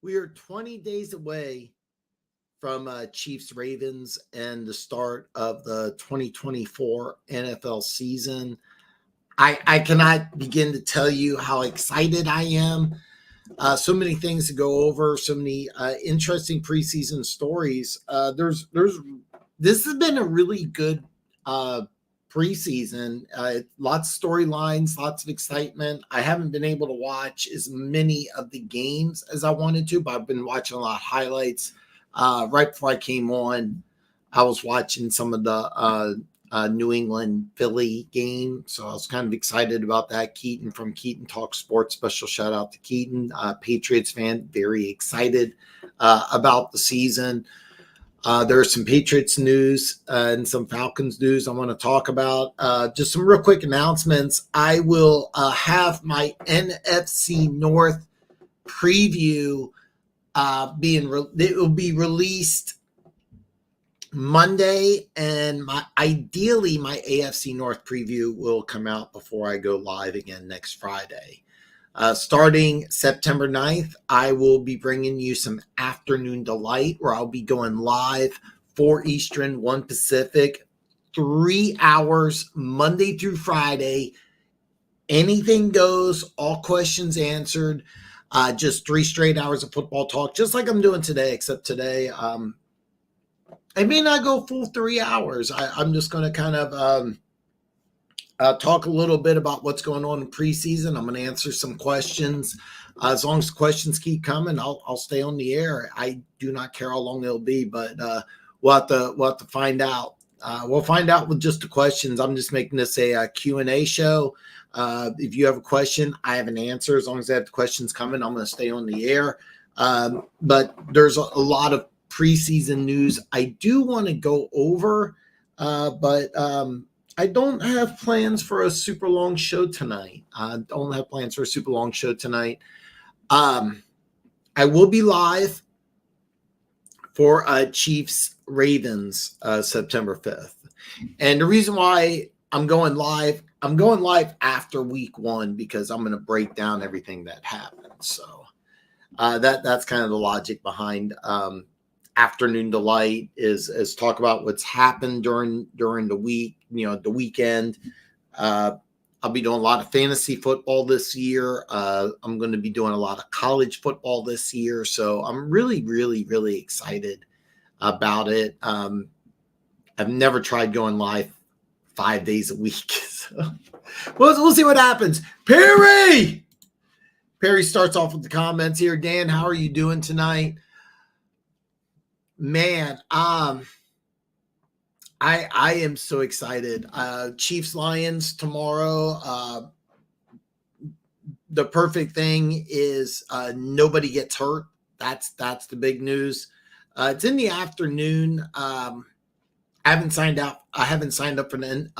We are 20 days away from Chiefs Ravens and the start of the 2024 NFL season. I cannot begin to tell you how excited I am. So many things to go over, so many interesting preseason stories. This has been a really good preseason. Lots of storylines, lots of excitement. I haven't been able to watch as many of the games as I wanted to, but I've been watching a lot of highlights. Right before I came on, I was watching some of the New England Philly game. So I was kind of excited about that. Keaton from Keaton Talk Sports, special shout out to Keaton, Patriots fan, very excited about the season. There's some Patriots news and some Falcons news I want to talk about. Just some real quick announcements. I will have my NFC North preview it will be released Monday, and ideally my AFC North preview will come out before I go live again next Friday. Starting September 9th, I will be bringing you some afternoon delight where I'll be going live 4 Eastern, 1 Pacific, 3 hours, Monday through Friday. Anything goes, all questions answered. Just 3 straight hours of football talk, just like I'm doing today, except today I may not go full 3 hours. I'm just going to kind of talk a little bit about what's going on in preseason. I'm going to answer some questions. As long as the questions keep coming, I'll stay on the air. I do not care how long it'll be, but we'll have to find out. We'll find out with just the questions. I'm just making this a Q&A show. If you have a question, I have an answer. As long as I have the questions coming, I'm going to stay on the air. But there's a lot of preseason news I do want to go over, but I don't have plans for a super long show tonight. I will be live for Chiefs Ravens September 5th. And the reason why I'm going live after week 1 because I'm going to break down everything that happened. So that's kind of the logic behind afternoon delight is talk about what's happened during the week, the weekend. I'll be doing a lot of fantasy football this year. I'm going to be doing a lot of college football this year. So I'm really, really, really excited about it. I've never tried going live 5 days a week. So we'll see what happens. Perry starts off with the comments here. Dan, how are you doing tonight? Man, I am so excited. Chiefs Lions tomorrow. The perfect thing is nobody gets hurt. That's the big news. It's in the afternoon. I haven't signed up for an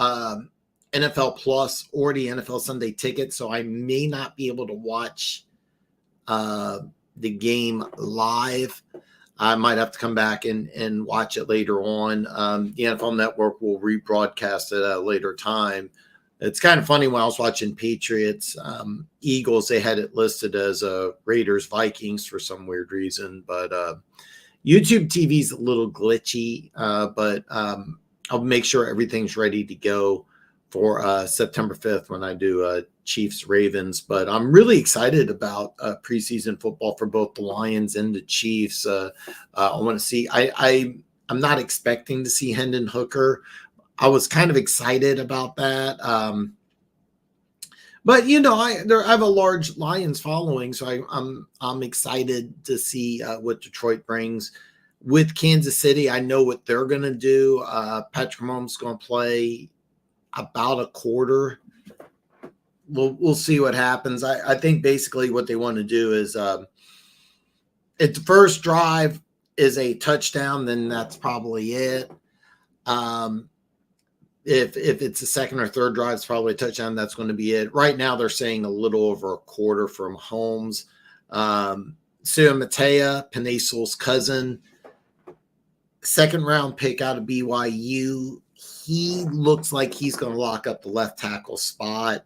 NFL Plus or the NFL Sunday Ticket, so I may not be able to watch the game live. I might have to come back and watch it later on. The NFL Network will rebroadcast it at a later time. It's kind of funny when I was watching Patriots, Eagles, they had it listed as Raiders, Vikings for some weird reason. But YouTube TV is a little glitchy, but I'll make sure everything's ready to go for September 5th when I do Chiefs Ravens. But I'm really excited about preseason football for both the Lions and the Chiefs. I want to see. I'm not expecting to see Hendon Hooker. I was kind of excited about that. But I have a large Lions following, so I'm excited to see what Detroit brings. With Kansas City, I know what they're going to do. Patrick Mahomes is going to play about a quarter. We'll see what happens. I think basically what they want to do is if the first drive is a touchdown, then that's probably it. If it's a second or third drive, it's probably a touchdown. That's going to be it. Right now, they're saying a little over a quarter from Holmes. Sua Matea, Penei Sewell's cousin, second-round pick out of BYU. He looks like he's going to lock up the left tackle spot.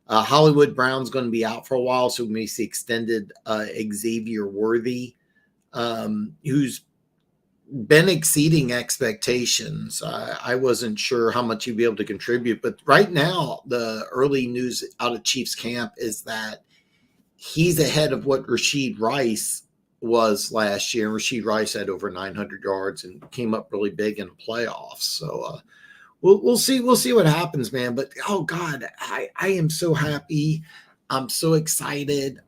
Hollywood Brown's going to be out for a while, so we may see extended Xavier Worthy who's been exceeding expectations. I wasn't sure how much he'd be able to contribute, but right now the early news out of Chiefs camp is that he's ahead of what Rashid Rice was last year. Rashid Rice had over 900 yards and came up really big in the playoffs. So we'll see what happens, man. But oh God, I am so happy. I'm so excited.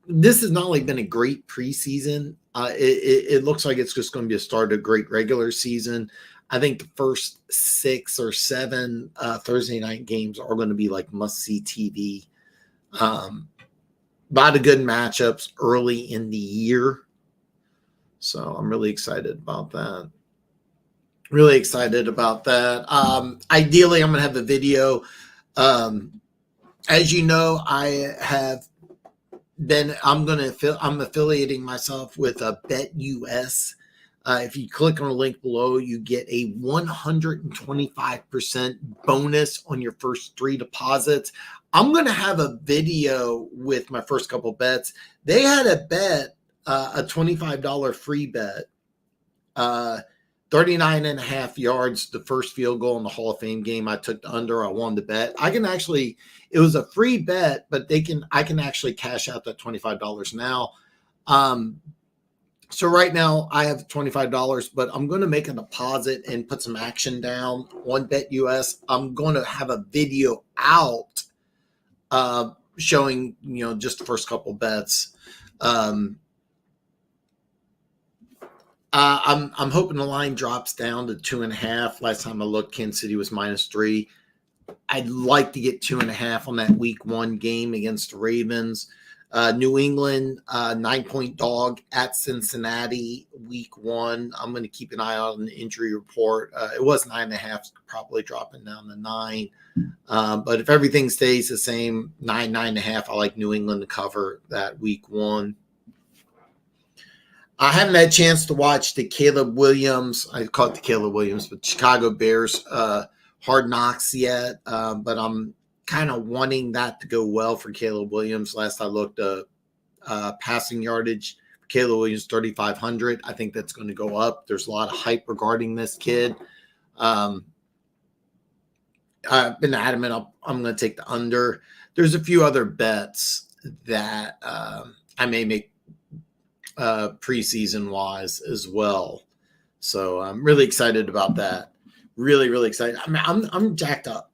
This has not only been a great preseason, it looks like it's just going to be a start of a great regular season. I think the first 6 or 7 Thursday night games are going to be like must-see TV. A lot of good matchups early in the year. So I'm really excited about that. Really excited about that. Ideally, I'm going to have a video. As you know, I'm affiliating myself with a BetUS. If you click on the link below, you get a 125% bonus on your first 3 deposits. I'm going to have a video with my first couple bets. They had a bet, a $25 free bet, 39.5 yards, the first field goal in the Hall of Fame game. I took the under. I won the bet. It was a free bet, but I can actually cash out that $25 now. So right now I have $25, but I'm going to make a deposit and put some action down on BetUS. I'm going to have a video out showing, just the first couple bets. I'm hoping the line drops down to 2.5. Last time I looked, Kansas City was -3. I'd like to get 2.5 on that week 1 game against the Ravens. New England, 9-point dog at Cincinnati week 1. I'm going to keep an eye out on the injury report. It was 9.5, probably dropping down to 9. But if everything stays the same, 9.5, I like New England to cover that week 1. I haven't had a chance to watch the Caleb Williams. I call it the Caleb Williams, but Chicago Bears Hard Knocks yet. But I'm kind of wanting that to go well for Caleb Williams. Last I looked, passing yardage for Caleb Williams, 3,500. I think that's going to go up. There's a lot of hype regarding this kid. I've been adamant I'm going to take the under. There's a few other bets that I may make preseason wise as well. So I'm really excited about that. Really, really excited. I'm jacked up.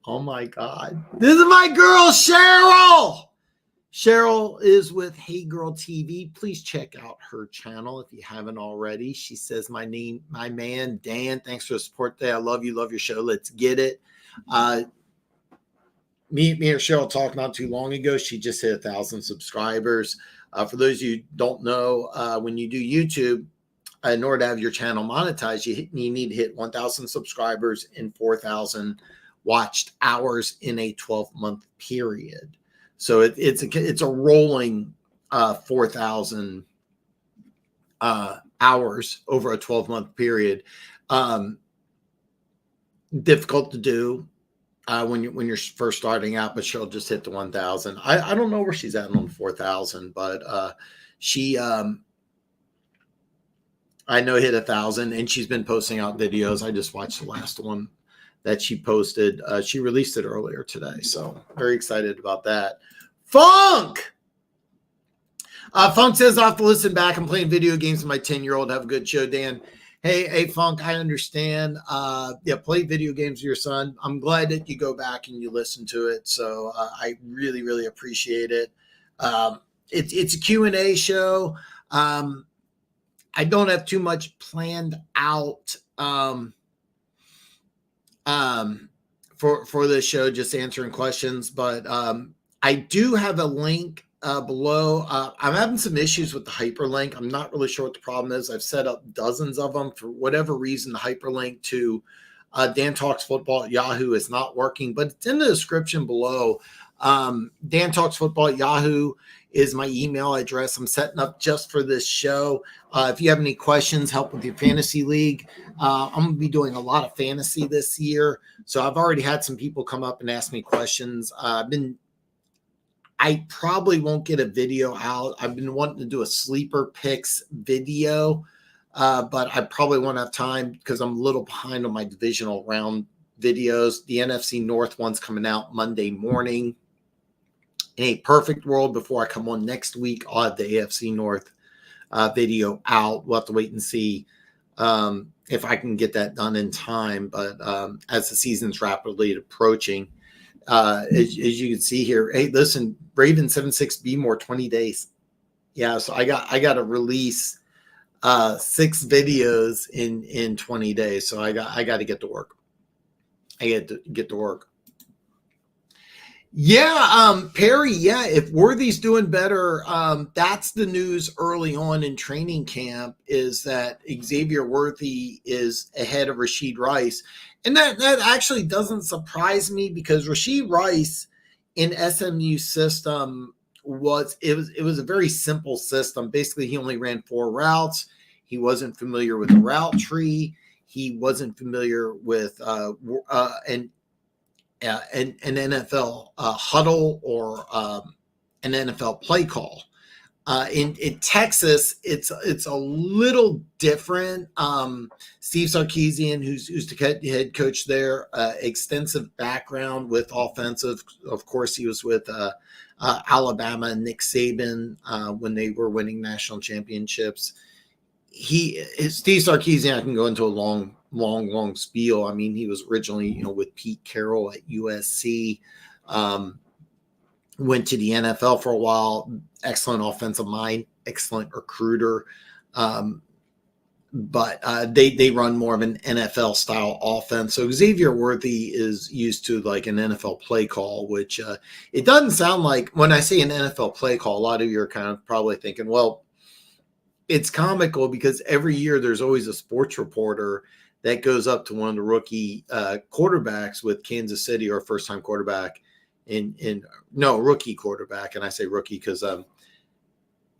Oh my God. This is my girl, Cheryl. Cheryl is with Hey Girl TV. Please check out her channel if you haven't already. She says, my man, Dan, thanks for the support today. I love you. Love your show. Let's get it. Me and Cheryl talked not too long ago. She just hit 1,000 subscribers. For those of you who don't know, when you do YouTube, in order to have your channel monetized, you need to hit 1,000 subscribers and 4,000 watched hours in a 12-month period. So it's a rolling 4,000 hours over a 12-month period. Difficult to do when you're first starting out, but she'll just hit the 1,000. I don't know where she's at on 4,000, but she I know hit 1,000, and she's been posting out videos. I just watched the last one that she posted. She released it earlier today, so very excited about that. Funk says, I have to listen back. I'm playing video games with my 10-year-old. Have a good show, Dan. Hey, Funk, I understand. Play video games with your son. I'm glad that you go back and you listen to it. So I really, really appreciate it. It's a Q&A show. I don't have too much planned out for this show, just answering questions. But I do have a link below. I'm having some issues with the hyperlink. I'm not really sure what the problem is. I've set up dozens of them. For whatever reason, the hyperlink to Dan Talks Football at Yahoo is not working, but it's in the description below. Dan Talks Football at Yahoo is my email address. I'm setting up just for this show. If you have any questions, help with your fantasy league. I'm going to be doing a lot of fantasy this year. So I've already had some people come up and ask me questions. I've been I probably won't get a video out. I've been wanting to do a sleeper picks video, but I probably won't have time because I'm a little behind on my divisional round videos. The NFC North one's coming out Monday morning. In a perfect world, before I come on next week, I'll have the AFC North video out. We'll have to wait and see if I can get that done in time. But as the season's rapidly approaching, as you can see here, hey, listen, Raven 76B more 20 days. Yeah, so I got to release 6 videos in 20 days. So I got to get to work. I get to get to work. Yeah, Perry, yeah, if Worthy's doing better, that's the news early on in training camp, is that Xavier Worthy is ahead of Rashid Rice. And that actually doesn't surprise me, because Rashid Rice in SMU system was a very simple system. Basically, he only ran 4 routes. He wasn't familiar with the route tree. He wasn't familiar with an NFL huddle or an NFL play call. In Texas, it's a little different. Steve Sarkisian, who's the head coach there, extensive background with offensive. Of course, he was with Alabama and Nick Saban when they were winning national championships. Steve Sarkisian, I can go into a long spiel. I mean, he was originally, with Pete Carroll at USC, went to the NFL for a while, excellent offensive mind, excellent recruiter. But they run more of an NFL style offense. So Xavier Worthy is used to like an NFL play call, which it doesn't sound like. When I say an NFL play call, a lot of you are kind of probably thinking, well, it's comical because every year there's always a sports reporter that goes up to one of the rookie quarterbacks with Kansas City, or first-time quarterback rookie quarterback. And I say rookie because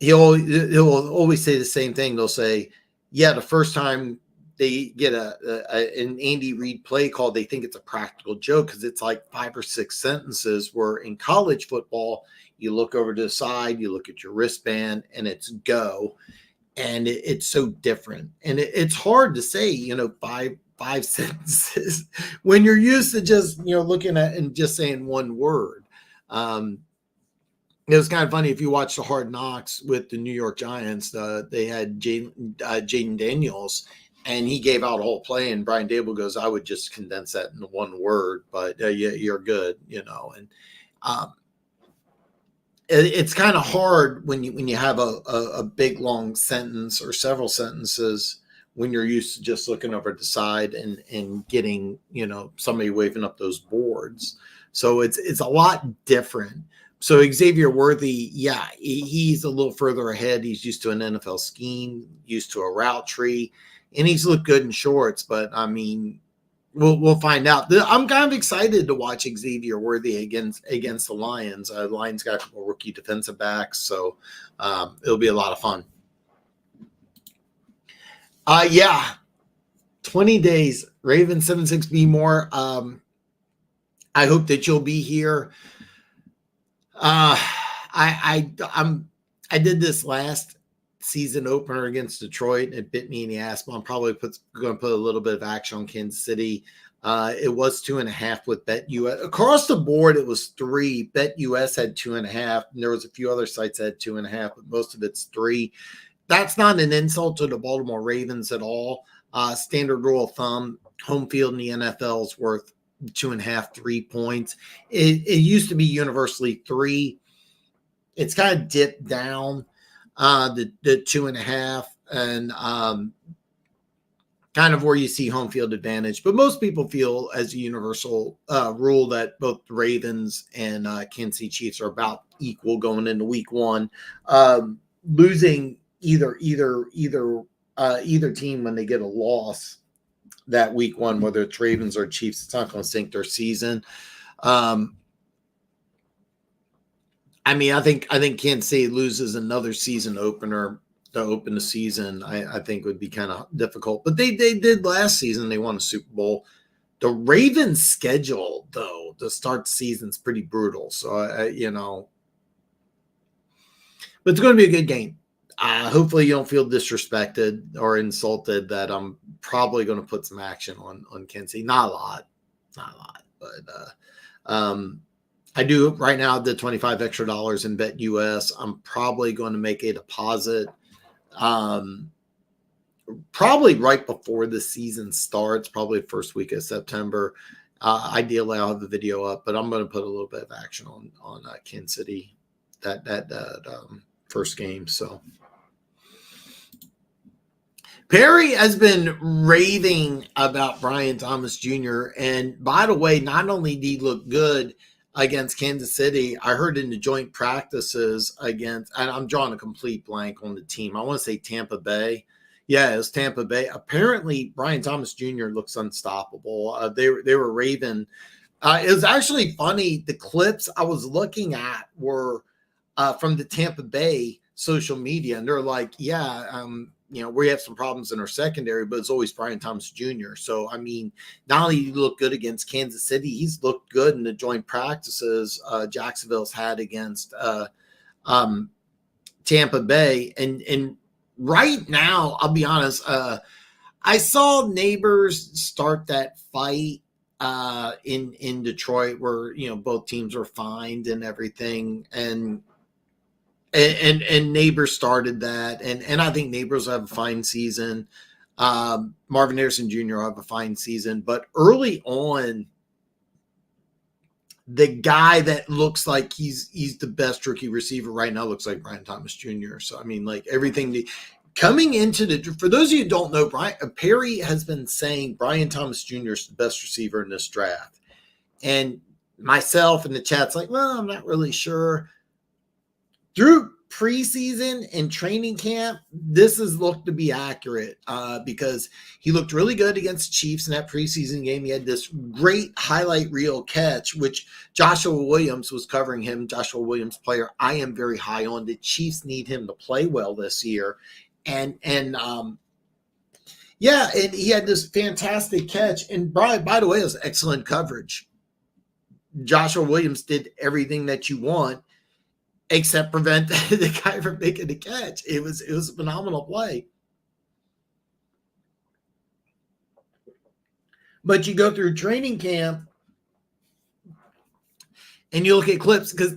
he'll always say the same thing. They'll say, yeah, the first time they get an Andy Reid play call, they think it's a practical joke because it's like 5 or 6 sentences, where in college football, you look over to the side, you look at your wristband, and it's go. And it's so different. And it's hard to say, 5 sentences when you're used to just, looking at and just saying one word. It was kind of funny. If you watch the Hard Knocks with the New York Giants, they had Jaden Daniels, and he gave out a whole play. And Brian Dable goes, I would just condense that into one word, but yeah, you're good, and it's kind of hard when you have a big long sentence or several sentences, when you're used to just looking over the side and getting, somebody waving up those boards. So it's a lot different. So Xavier Worthy, yeah, he's a little further ahead. He's used to an NFL scheme, used to a route tree, and he's looked good in shorts. But I mean, we'll find out. I'm kind of excited to watch Xavier Worthy against the Lions. The Lions got a couple rookie defensive backs, so it'll be a lot of fun. 20 days. Raven 76B more. I hope that you'll be here. I did this last season opener against Detroit. It bit me in the ass, but I'm probably going to put a little bit of action on Kansas City. It was 2.5 with BetUS. Across the board, it was 3. BetUS had 2.5. And there was a few other sites that had 2.5, but most of it's 3. That's not an insult to the Baltimore Ravens at all. Standard rule of thumb, home field in the NFL is worth 2.5, 3 points. It used to be universally 3. It's kind of dipped down. The 2.5, and kind of where you see home field advantage. But most people feel as a universal rule that both the Ravens and Kansas City Chiefs are about equal going into week 1. Losing either team when they get a loss that week 1, whether it's Ravens or Chiefs, it's not going to sink their season. I mean, I think Kansas City loses another season opener to open the season. I think would be kind of difficult, but they did last season. They won a Super Bowl. The Ravens' schedule, though, to start the season is pretty brutal. So But it's going to be a good game. Hopefully you don't feel disrespected or insulted that I'm probably going to put some action on Kinsey. Not a lot, but I do right now the $25 extra in BetUS. I'm probably going to make a deposit. Probably right before the season starts, probably the first week of September. Ideally, I'll have the video up, but I'm going to put a little bit of action on Kansas City that first game. So Perry has been raving about Brian Thomas Jr. And by the way, not only did he look good against Kansas City, I heard in the joint practices against, and I'm drawing a complete blank on the team. I want to say Tampa Bay. Yeah, it was Tampa Bay. Apparently, Brian Thomas Jr. looks unstoppable. They were raving. It was actually funny. The clips I was looking at were from the Tampa Bay social media, and they're like, yeah, we have some problems in our secondary, but it's always Brian Thomas Jr. So, I mean, not only did he look good against Kansas City, he's looked good in the joint practices Jacksonville's had against Tampa Bay. And right now, I'll be honest, I saw Neighbors start that fight in Detroit where, both teams were fined and everything. And Neighbors started that, and I think Neighbors will have a fine season. Marvin Harrison Jr. will have a fine season, but early on, the guy that looks like he's the best rookie receiver right now looks like Brian Thomas Jr. So I mean, like everything coming into for those of you who don't know, Perry has been saying Brian Thomas Jr. is the best receiver in this draft, and myself in the chat's like, well, I'm not really sure. Through preseason and training camp, this has looked to be accurate because he looked really good against the Chiefs in that preseason game. He had this great highlight reel catch, which Joshua Williams was covering him. Joshua Williams, player I am very high on. The Chiefs need him to play well this year. And he had this fantastic catch. And by the way, it was excellent coverage. Joshua Williams did everything that you want, except prevent the guy from making the catch. It was a phenomenal play. But you go through training camp and you look at clips, because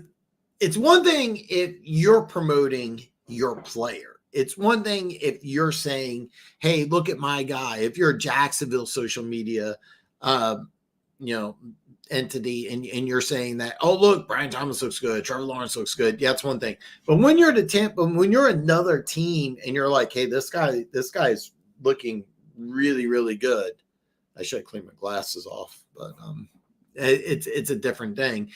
it's one thing if you're promoting your player. It's one thing if you're saying, hey, look at my guy. If you're a Jacksonville social media, entity and you're saying that, oh, look, Brian Thomas looks good, Trevor Lawrence looks good. Yeah, that's one thing. But when you're when you're another team and you're like, hey, this guy's looking really, really good. I should clean my glasses off, but it's a different thing.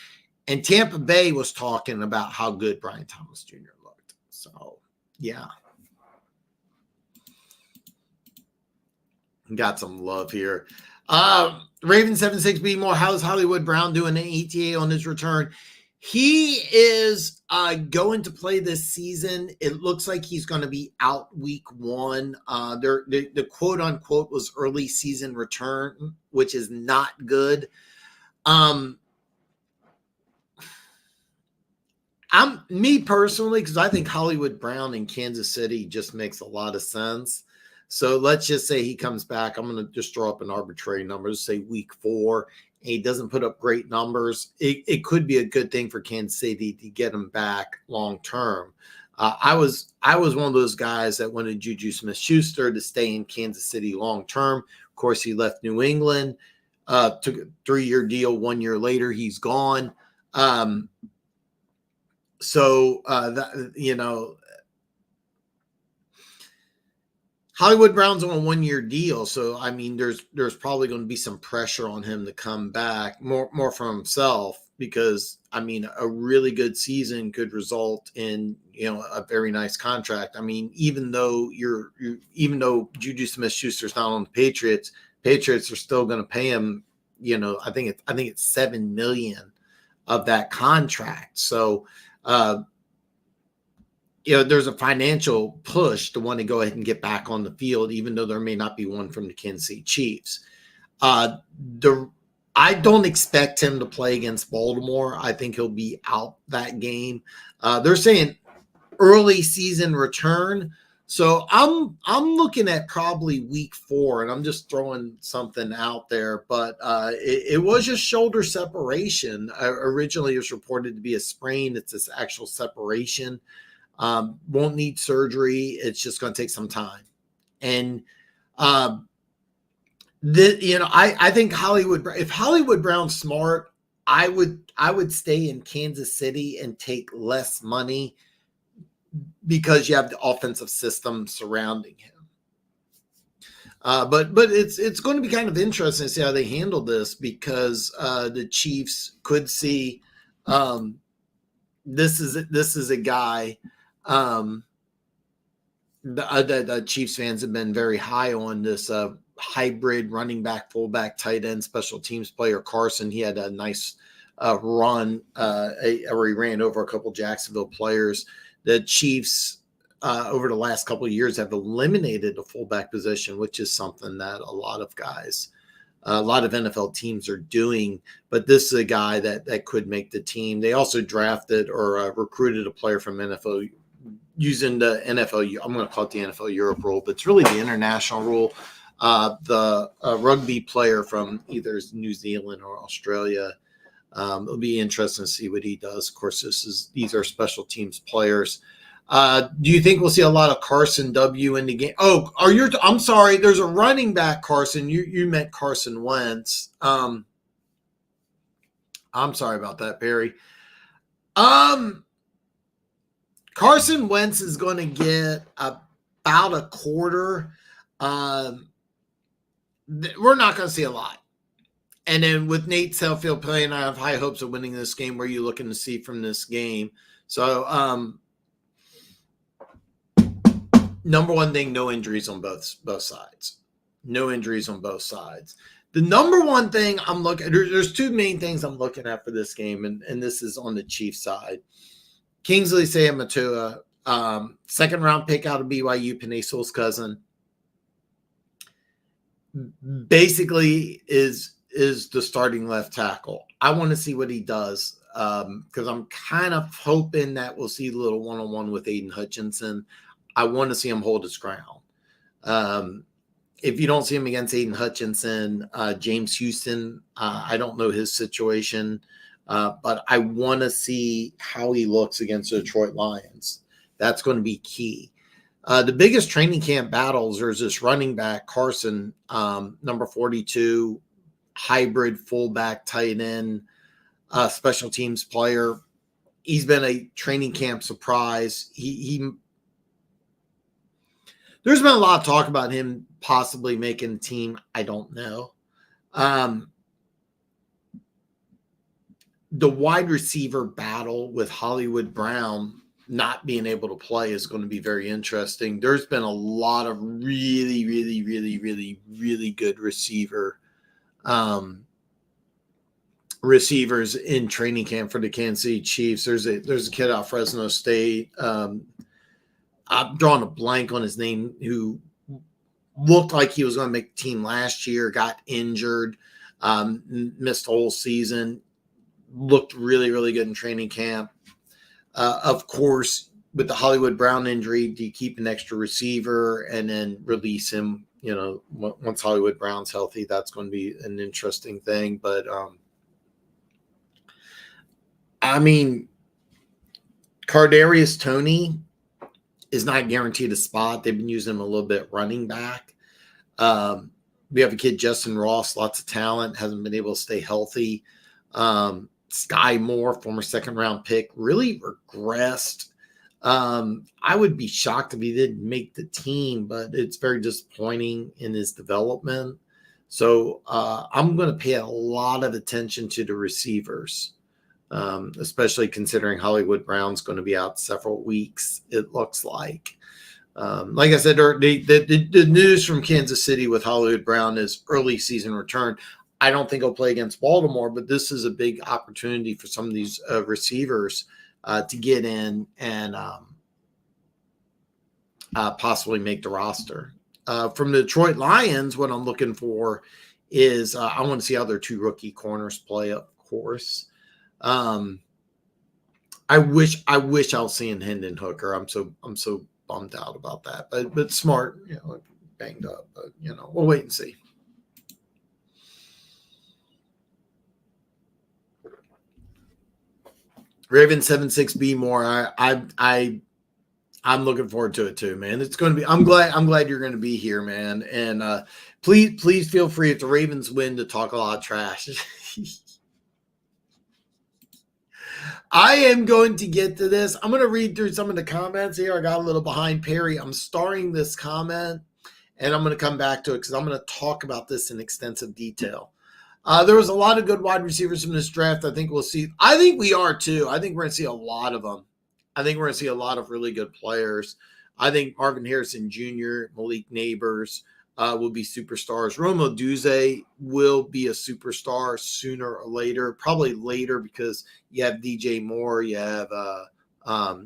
And Tampa Bay was talking about how good Brian Thomas Jr. looked. So yeah. Got some love here. Raven 76B more. How's Hollywood Brown doing in ETA on his return? He is going to play this season. It looks like he's going to be out week 1. The quote unquote was early season return, which is not good. Me personally, because I think Hollywood Brown in Kansas City just makes a lot of sense. So let's just say he comes back. I'm going to just draw up an arbitrary number. Let's say week 4. He doesn't put up great numbers. It could be a good thing for Kansas City to get him back long term. I was one of those guys that wanted Juju Smith-Schuster to stay in Kansas City long term. Of course, he left New England, took a 3-year deal. 1 year later, he's gone. Hollywood Brown's on a 1-year deal, so I mean, there's probably going to be some pressure on him to come back more from himself, because I mean, a really good season could result in a very nice contract. I mean, even though Juju Smith-Schuster's not on the Patriots are still going to pay him. I think it's $7 million of that contract. So. There's a financial push to want to go ahead and get back on the field, even though there may not be one from the Kansas City Chiefs. I don't expect him to play against Baltimore. I think he'll be out that game. They're saying early season return. So I'm looking at probably week 4, and I'm just throwing something out there. But it was just shoulder separation. Originally, it was reported to be a sprain. It's this actual separation. Won't need surgery. It's just going to take some time. And I think if Hollywood Brown's smart, I would stay in Kansas City and take less money because you have the offensive system surrounding him. But it's going to be kind of interesting to see how they handle this, because the Chiefs could see this is a guy the Chiefs fans have been very high on, this hybrid running back, fullback, tight end, special teams player Carson. He had a nice run where he ran over a couple Jacksonville players. The Chiefs over the last couple of years have eliminated the fullback position, which is something that a lot of NFL teams are doing. But this is a guy that could make the team. They also drafted or recruited a player from NFL using the NFL. I'm going to call it the NFL Europe rule, but it's really the international rule. The rugby player from either New Zealand or Australia. It'll be interesting to see what he does. Of course, these are special teams players. Do you think we'll see a lot of Carson W in the game? Oh, I'm sorry. There's a running back, Carson. You meant Carson Wentz. I'm sorry about that, Barry. Carson Wentz is going to get about a quarter. We're not going to see a lot. And then with Nate Selfield playing, I have high hopes of winning this game. What are you looking to see from this game? So, number one thing, no injuries on both sides. No injuries on both sides. The number one thing I'm looking at, there's two main things I'm looking at for this game, and this is on the Chiefs side. Kingsley Sayamatua, second round pick out of BYU, Penei Sewell's cousin, basically is the starting left tackle. I want to see what he does, because I'm kind of hoping that we'll see a little one-on-one with Aiden Hutchinson. I want to see him hold his ground. If you don't see him against Aiden Hutchinson, James Houston, I don't know his situation, but I want to see how he looks against the Detroit Lions. That's going to be key. The biggest training camp battles, there's this running back, Carson, number 42, hybrid fullback, tight end, special teams player. He's been a training camp surprise. There's been a lot of talk about him possibly making the team. I don't know. The wide receiver battle with Hollywood Brown not being able to play is going to be very interesting. There's been a lot of really, really, really, really, really good receivers in training camp for the Kansas City Chiefs. There's a kid out of Fresno State. I'm drawing a blank on his name, who looked like he was going to make the team last year, got injured, missed the whole season, looked really, really good in training camp. Of course, with the Hollywood Brown injury, do you keep an extra receiver and then release him? Once Hollywood Brown's healthy, that's going to be an interesting thing. But, Kadarius Toney is not guaranteed a spot. They've been using him a little bit running back. We have a kid, Justin Ross, lots of talent, hasn't been able to stay healthy. Sky Moore, former second-round pick, really regressed. I would be shocked if he didn't make the team, but it's very disappointing in his development. So I'm going to pay a lot of attention to the receivers, especially considering Hollywood Brown's going to be out several weeks, it looks like. Like I said, the news from Kansas City with Hollywood Brown is early season return. I don't think he'll play against Baltimore, but this is a big opportunity for some of these receivers to get in and possibly make the roster. From the Detroit Lions, what I'm looking for is I want to see how their two rookie corners play, of course. I wish I was seeing Hendon Hooker. I'm so bummed out about that. But smart, banged up. But we'll wait and see. Raven 76B more. I'm looking forward to it too, man. It's going to be. I'm glad you're going to be here, man. And please feel free if the Ravens win to talk a lot of trash. I am going to get to this. I'm going to read through some of the comments here. I got a little behind Perry. I'm starring this comment, and I'm going to come back to it because I'm going to talk about this in extensive detail. There was a lot of good wide receivers from this draft. I think we are too. I think we're going to see a lot of them. I think we're going to see a lot of really good players. I think Marvin Harrison Jr., Malik Neighbors will be superstars. Rome Odunze will be a superstar sooner or later, probably later because you have DJ Moore, you have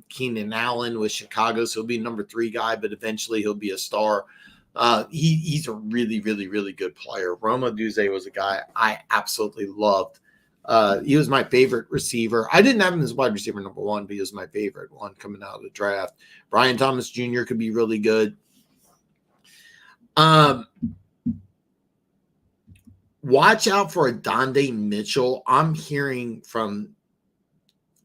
Keenan Allen with Chicago, so he'll be number 3 guy, but eventually he'll be a star. He's a really, really, really good player. Rome Odunze was a guy I absolutely loved. He was my favorite receiver. I didn't have him as wide receiver number 1, but he was my favorite one coming out of the draft. Brian Thomas Jr. could be really good. Watch out for Adonde Mitchell. I'm hearing from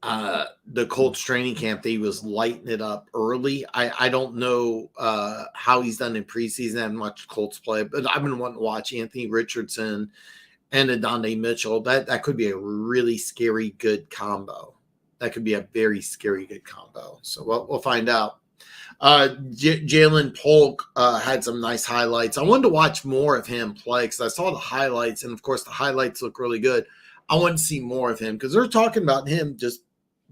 the Colts training camp that he was lighting it up early. I don't know how he's done in preseason. I haven't watched Colts play, but I've been wanting to watch Anthony Richardson and Adonde Mitchell. That could be a really scary good combo. That could be a very scary good combo. So we'll find out. Jalen Polk had some nice highlights. I wanted to watch more of him play because I saw the highlights, and of course the highlights look really good. I want to see more of him because they're talking about him just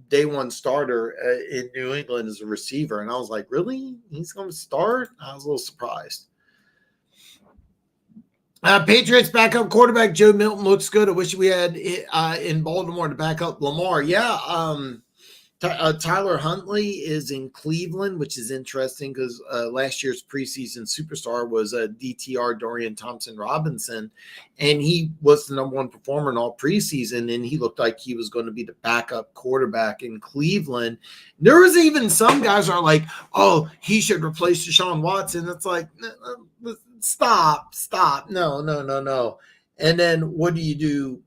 day one starter in New England as a receiver, and I was like, really? He's going to start? I was a little surprised. Patriots backup quarterback Joe Milton looks good. I wish we had in Baltimore to back up Lamar. Yeah, Tyler Huntley is in Cleveland, which is interesting because last year's preseason superstar was DTR Dorian Thompson-Robinson, and he was the number 1 performer in all preseason, and he looked like he was going to be the backup quarterback in Cleveland. There was even some guys are like, oh, he should replace Deshaun Watson. It's like, stop. No. And then what do you do?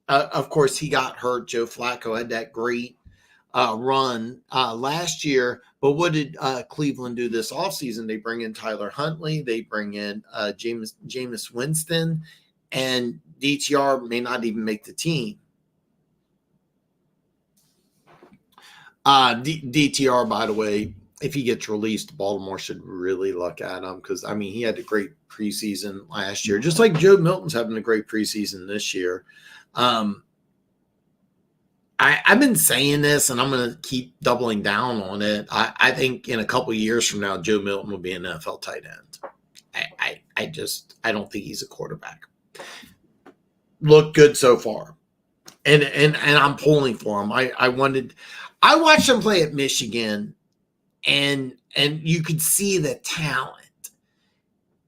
Of course, he got hurt. Joe Flacco had that great run last year, but what did Cleveland do this offseason? They bring in Tyler Huntley, they bring in Jameis Winston, and DTR may not even make the team. DTR, by the way, if he gets released, Baltimore should really look at him because, I mean, he had a great preseason last year, just like Joe Milton's having a great preseason this year. I've been saying this, and I'm going to keep doubling down on it. I think in a couple of years from now, Joe Milton will be an NFL tight end. I don't think he's a quarterback. Look good so far, and I'm pulling for him. I watched him play at Michigan, and you could see the talent,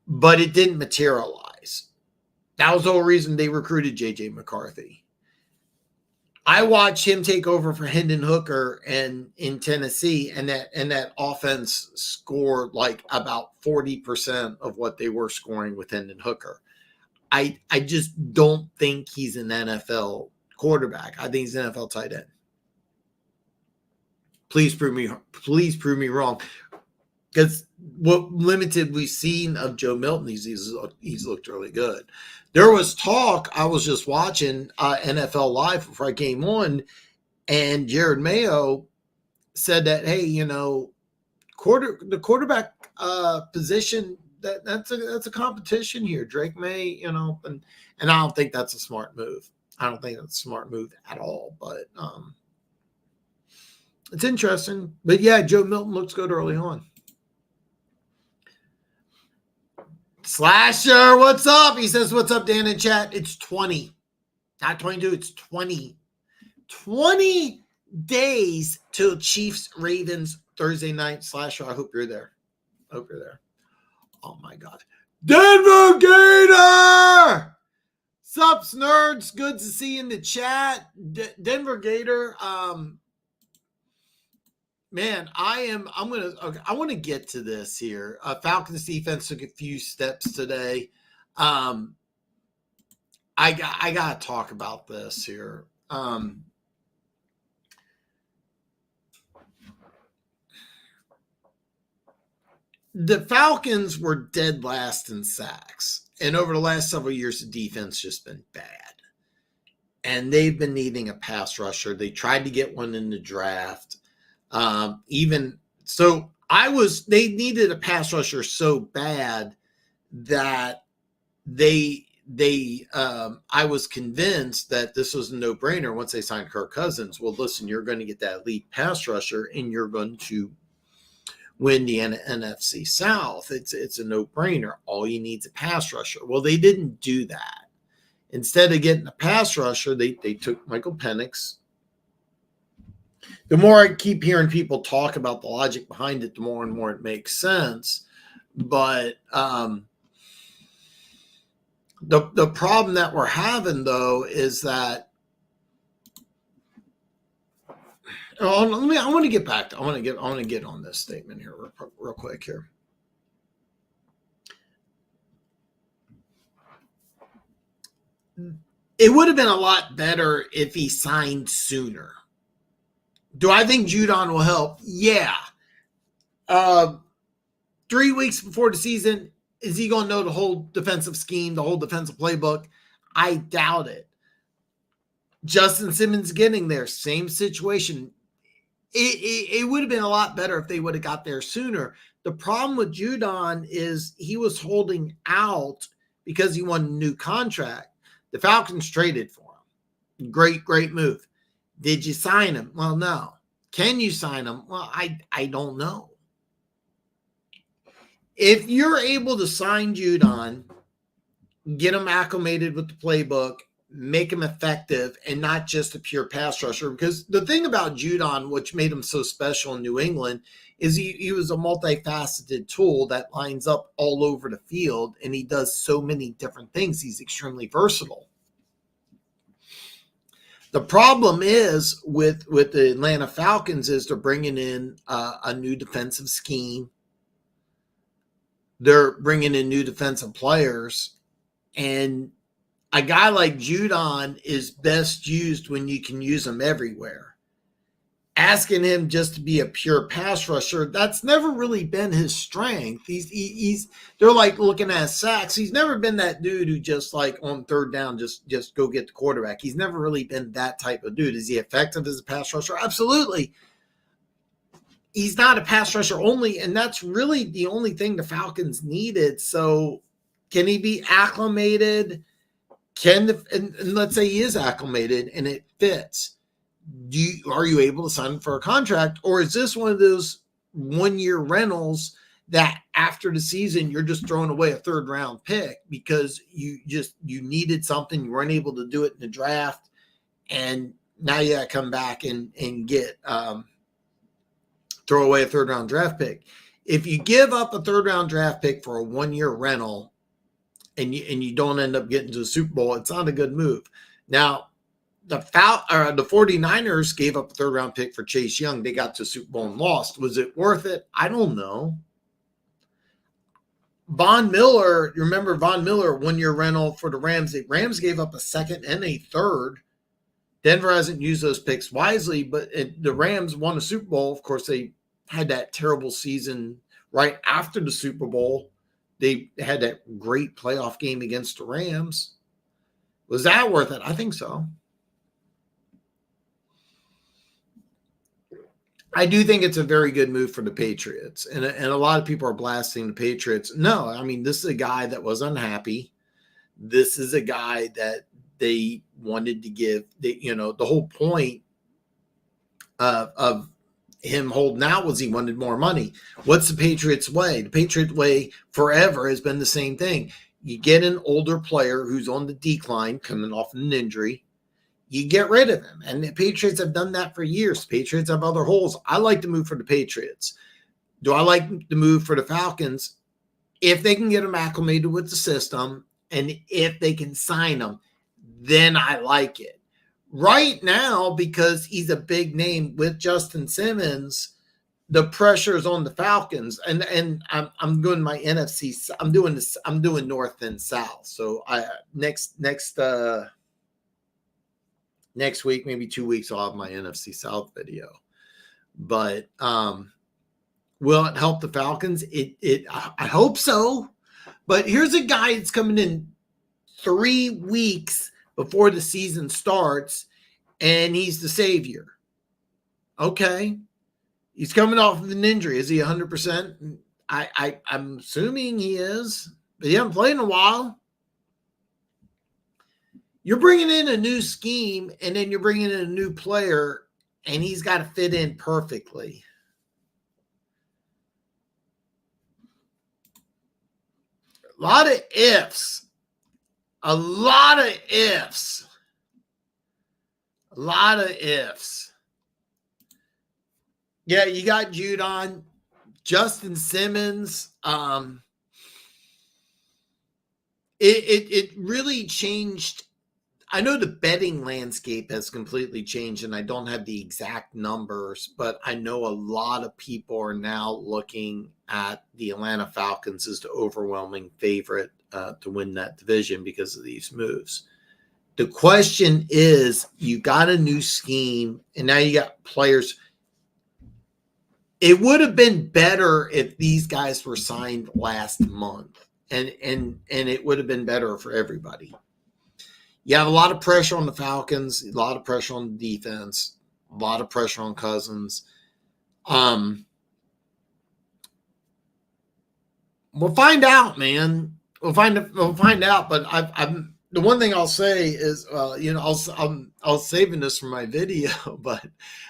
but it didn't materialize. That was the whole reason they recruited J.J. McCarthy. I watched him take over for Hendon Hooker in Tennessee, and that offense scored like about 40% of what they were scoring with Hendon Hooker. I just don't think he's an NFL quarterback. I think he's an NFL tight end. Please prove me wrong. Because what limited we've seen of Joe Milton, he's looked really good. There was talk, I was just watching NFL Live before I came on, and Jared Mayo said that, hey, the quarterback position, that's a competition here. Drake May, and I don't think that's a smart move. I don't think that's a smart move at all, but it's interesting. But yeah, Joe Milton looks good early on. Slasher, what's up? He says, what's up, Dan in chat? It's 20. Not 22, it's 20. 20 days till Chiefs-Ravens Thursday night. Slasher, I hope you're there. Oh, my God. Denver Gator! Sups, nerds? Good to see you in the chat. Denver Gator, Man, I want to get to this here. Falcons defense took a few steps today. I got to talk about this here. The Falcons were dead last in sacks, and over the last several years, the defense just been bad. And they've been needing a pass rusher. They tried to get one in the draft. Even so, they needed a pass rusher so bad that I was convinced that this was a no-brainer once they signed Kirk Cousins. Well, listen, you're going to get that elite pass rusher, and you're going to win the NFC South. It's a no-brainer. All you need is a pass rusher. Well, they didn't do that. Instead of getting a pass rusher, they took Michael Penix. The more I keep hearing people talk about the logic behind it, the more and more it makes sense. But the problem that we're having, though, is that I want to get back to I want to get on this statement here real quick here. It would have been a lot better if he signed sooner. Do I think Judon will help? Yeah. 3 weeks before the season, is he going to know the whole defensive scheme, the whole defensive playbook? I doubt it. Justin Simmons getting there, same situation. It would have been a lot better if they would have got there sooner. The problem with Judon is he was holding out because he won a new contract. The Falcons traded for him. Great move. Did you sign him? Well, no. Can you sign him? Well, I don't know. If you're able to sign Judon, get him acclimated with the playbook, make him effective, and not just a pure pass rusher, because the thing about Judon, which made him so special in New England, is he was a multifaceted tool that lines up all over the field, and he does so many different things. He's extremely versatile. The problem is with the Atlanta Falcons is they're bringing in a new defensive scheme. They're bringing in new defensive players, and a guy like Judon is best used when you can use him everywhere. Asking him just to be a pure pass rusher, that's never really been his strength. They're like looking at sacks. He's never been that dude who just like on third down, just go get the quarterback. He's never really been that type of dude. Is he effective as a pass rusher? Absolutely. He's not a pass rusher only, and that's really the only thing the Falcons needed. So can he be acclimated? And let's say he is acclimated and it fits. Are you able to sign him for a contract, or is this one of those 1-year rentals that after the season you're just throwing away a third round pick because you needed something, you weren't able to do it in the draft, and now you got to come back and get throw away a third round draft pick. If you give up a third round draft pick for a 1-year rental and you don't end up getting to the Super Bowl, it's not a good move. Now, the 49ers gave up a third round pick for Chase Young. They got to Super Bowl and lost. Was it worth it? I don't know. Von Miller, you remember Von Miller, 1-year rental for the Rams. The Rams gave up a second and a third. Denver hasn't used those picks wisely, but the Rams won a Super Bowl. Of course, they had that terrible season right after the Super Bowl. They had that great playoff game against the Rams. Was that worth it? I think so. I do think it's a very good move for the Patriots. And a lot of people are blasting the Patriots. No, I mean, this is a guy that was unhappy. This is a guy that they wanted to give, the whole point of him holding out was he wanted more money. What's the Patriots way? The Patriots way forever has been the same thing. You get an older player who's on the decline, coming off an injury. You get rid of him. And the Patriots have done that for years. The Patriots have other holes. I like the move for the Patriots. Do I like the move for the Falcons? If they can get him acclimated with the system and if they can sign him, then I like it. Right now, because he's a big name with Justin Simmons, the pressure is on the Falcons, and I'm doing my NFC. I'm doing North and South. So next week, maybe 2 weeks, I'll have my NFC South video. But will it help the Falcons? I hope so. But here's a guy that's coming in 3 weeks before the season starts, and he's the savior. Okay. He's coming off of an injury. Is he 100%? I'm assuming he is, but he hasn't played in a while. You're bringing in a new scheme, and then you're bringing in a new player, and he's got to fit in perfectly. A lot of ifs. A lot of ifs. A lot of ifs. Yeah, you got Judon, Justin Simmons. It really changed. I know the betting landscape has completely changed, and I don't have the exact numbers, but I know a lot of people are now looking at the Atlanta Falcons as the overwhelming favorite to win that division because of these moves. The question is, you got a new scheme, and now you got players. It would have been better if these guys were signed last month, and it would have been better for everybody. You have a lot of pressure on the Falcons, a lot of pressure on the defense, a lot of pressure on Cousins. We'll find out, man. We'll find out. But I'm the one thing I'll say is, I was saving this for my video, but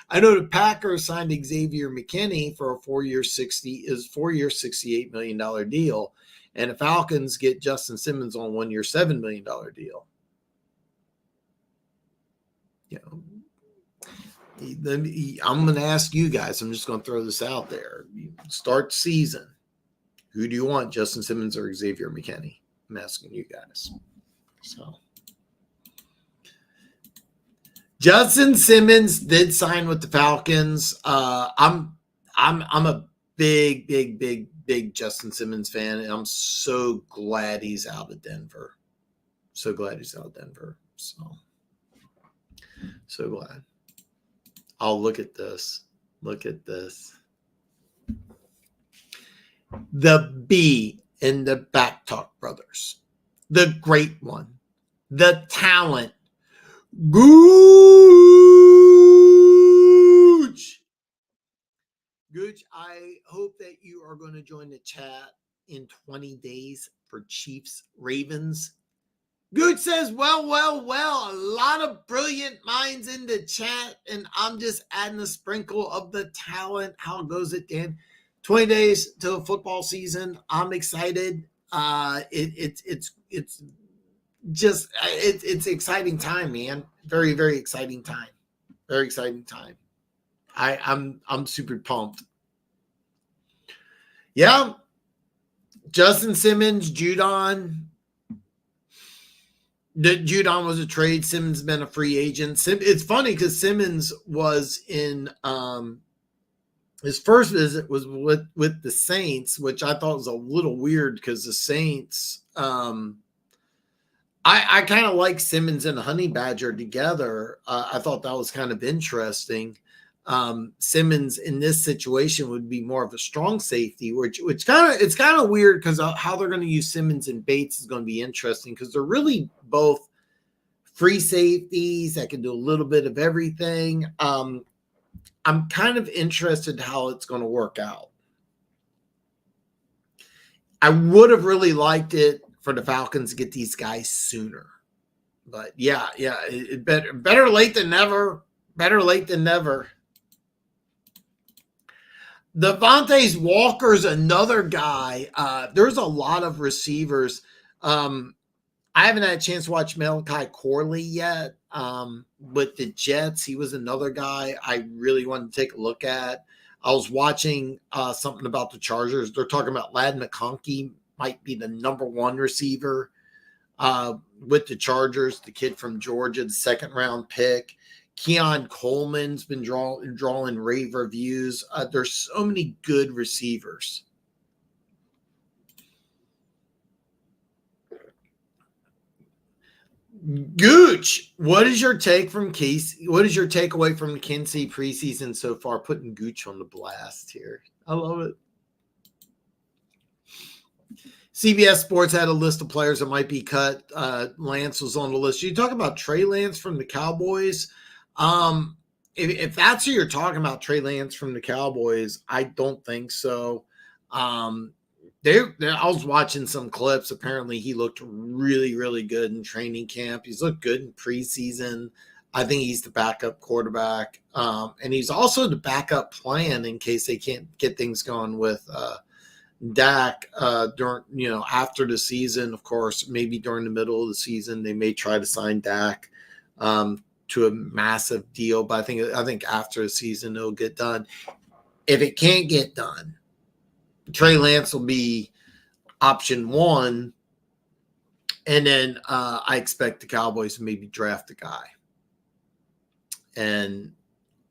I know the Packers signed Xavier McKinney for a 4-year, $68 million deal, and the Falcons get Justin Simmons on a 1-year, $7 million deal. I'm going to ask you guys. I'm just going to throw this out there. Start season. Who do you want, Justin Simmons or Xavier McKinney? I'm asking you guys. So, Justin Simmons did sign with the Falcons. I'm a big Justin Simmons fan, and I'm so glad he's out of Denver. So glad. Oh, look at this. The B in the Back Talk brothers. The great one. The talent. Gooch, I hope that you are going to join the chat in 20 days for Chiefs Ravens. Gooch says, well, a lot of brilliant minds in the chat, and I'm just adding a sprinkle of the talent. How goes it, Dan? 20 days till football season. I'm excited. It's exciting time, man. Very, very exciting time. Very exciting time. I'm super pumped. Yeah. Justin Simmons, Judon. Judon was a trade. Simmons has been a free agent. It's funny because Simmons was in his first visit was with the Saints, which I thought was a little weird because the Saints I kind of like Simmons and Honey Badger together. I thought that was kind of interesting. Simmons in this situation would be more of a strong safety, which it's kind of weird because how they're going to use Simmons and Bates is going to be interesting because they're really both free safeties that can do a little bit of everything. I'm kind of interested how it's going to work out. I would have really liked it for the Falcons to get these guys sooner, but yeah, it better late than never. Better late than never. Devontae Walker's another guy. There's a lot of receivers. I haven't had a chance to watch Malachi Corley yet. With the Jets, he was another guy I really wanted to take a look at. I was watching something about the Chargers. They're talking about Ladd McConkey might be the number one receiver with the Chargers, the kid from Georgia, the second-round pick. Keon Coleman's been drawing rave reviews. There's so many good receivers. Gooch, what is your take from Casey? What is your takeaway from the Kansas City preseason so far? Putting Gooch on the blast here. I love it. CBS Sports had a list of players that might be cut. Lance was on the list. You talk about Trey Lance from the Cowboys. If that's who you're talking about, Trey Lance from the Cowboys, I don't think so. I was watching some clips. Apparently, he looked really, really good in training camp. He's looked good in preseason. I think he's the backup quarterback. And he's also the backup plan in case they can't get things going with Dak during, after the season. Of course, maybe during the middle of the season, they may try to sign Dak to a massive deal. But I think after the season, it'll get done. If it can't get done, Trey Lance will be option one, and then I expect the Cowboys to maybe draft a guy. And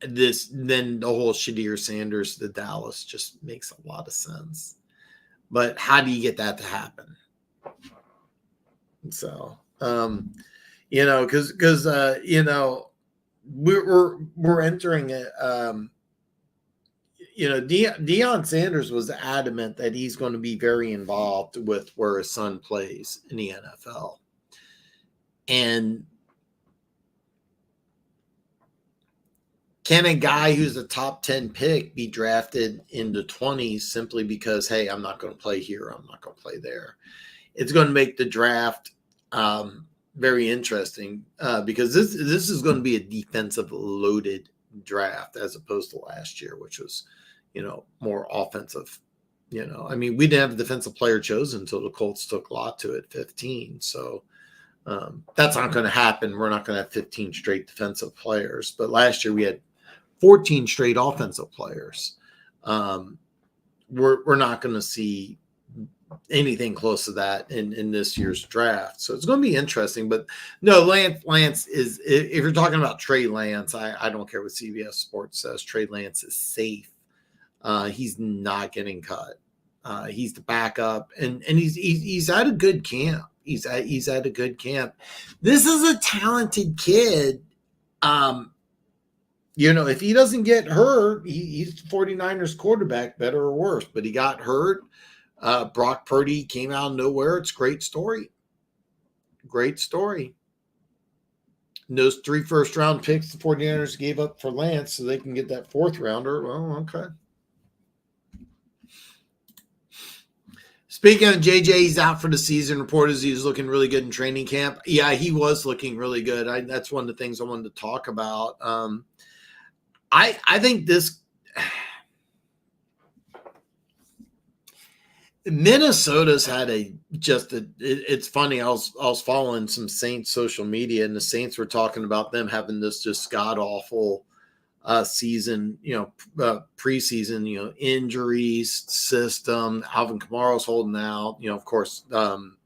then the whole Shadir Sanders to Dallas just makes a lot of sense. But how do you get that to happen? So, because we're entering it. Deion Sanders was adamant that he's going to be very involved with where his son plays in the NFL. And can a guy who's a top 10 pick be drafted in the 20s simply because, hey, I'm not going to play here, I'm not going to play there? It's going to make the draft very interesting because this is going to be a defensive loaded draft as opposed to last year, which was more offensive. We didn't have a defensive player chosen until the Colts took Latu at 15. So that's not going to happen. We're not going to have 15 straight defensive players. But last year we had 14 straight offensive players. We're not going to see anything close to that in this year's draft. So it's going to be interesting. But no, Lance is, if you're talking about Trey Lance, I don't care what CBS Sports says. Trey Lance is safe. He's not getting cut. He's the backup, and he's at a good camp. He's at a good camp. This is a talented kid. If he doesn't get hurt, he's the 49ers quarterback, better or worse. But he got hurt. Brock Purdy came out of nowhere. It's a great story. Great story. And those 3 first-round picks the 49ers gave up for Lance so they can get that 4th rounder. Well, okay. Speaking of JJ, he's out for the season. Reporters he was looking really good in training camp. Yeah, he was looking really good. That's one of the things I wanted to talk about. I think this Minnesota's had it's funny. I was following some Saints social media, and the Saints were talking about them having this just god awful season, preseason, injuries, system. Alvin Kamara's holding out. Of course, there's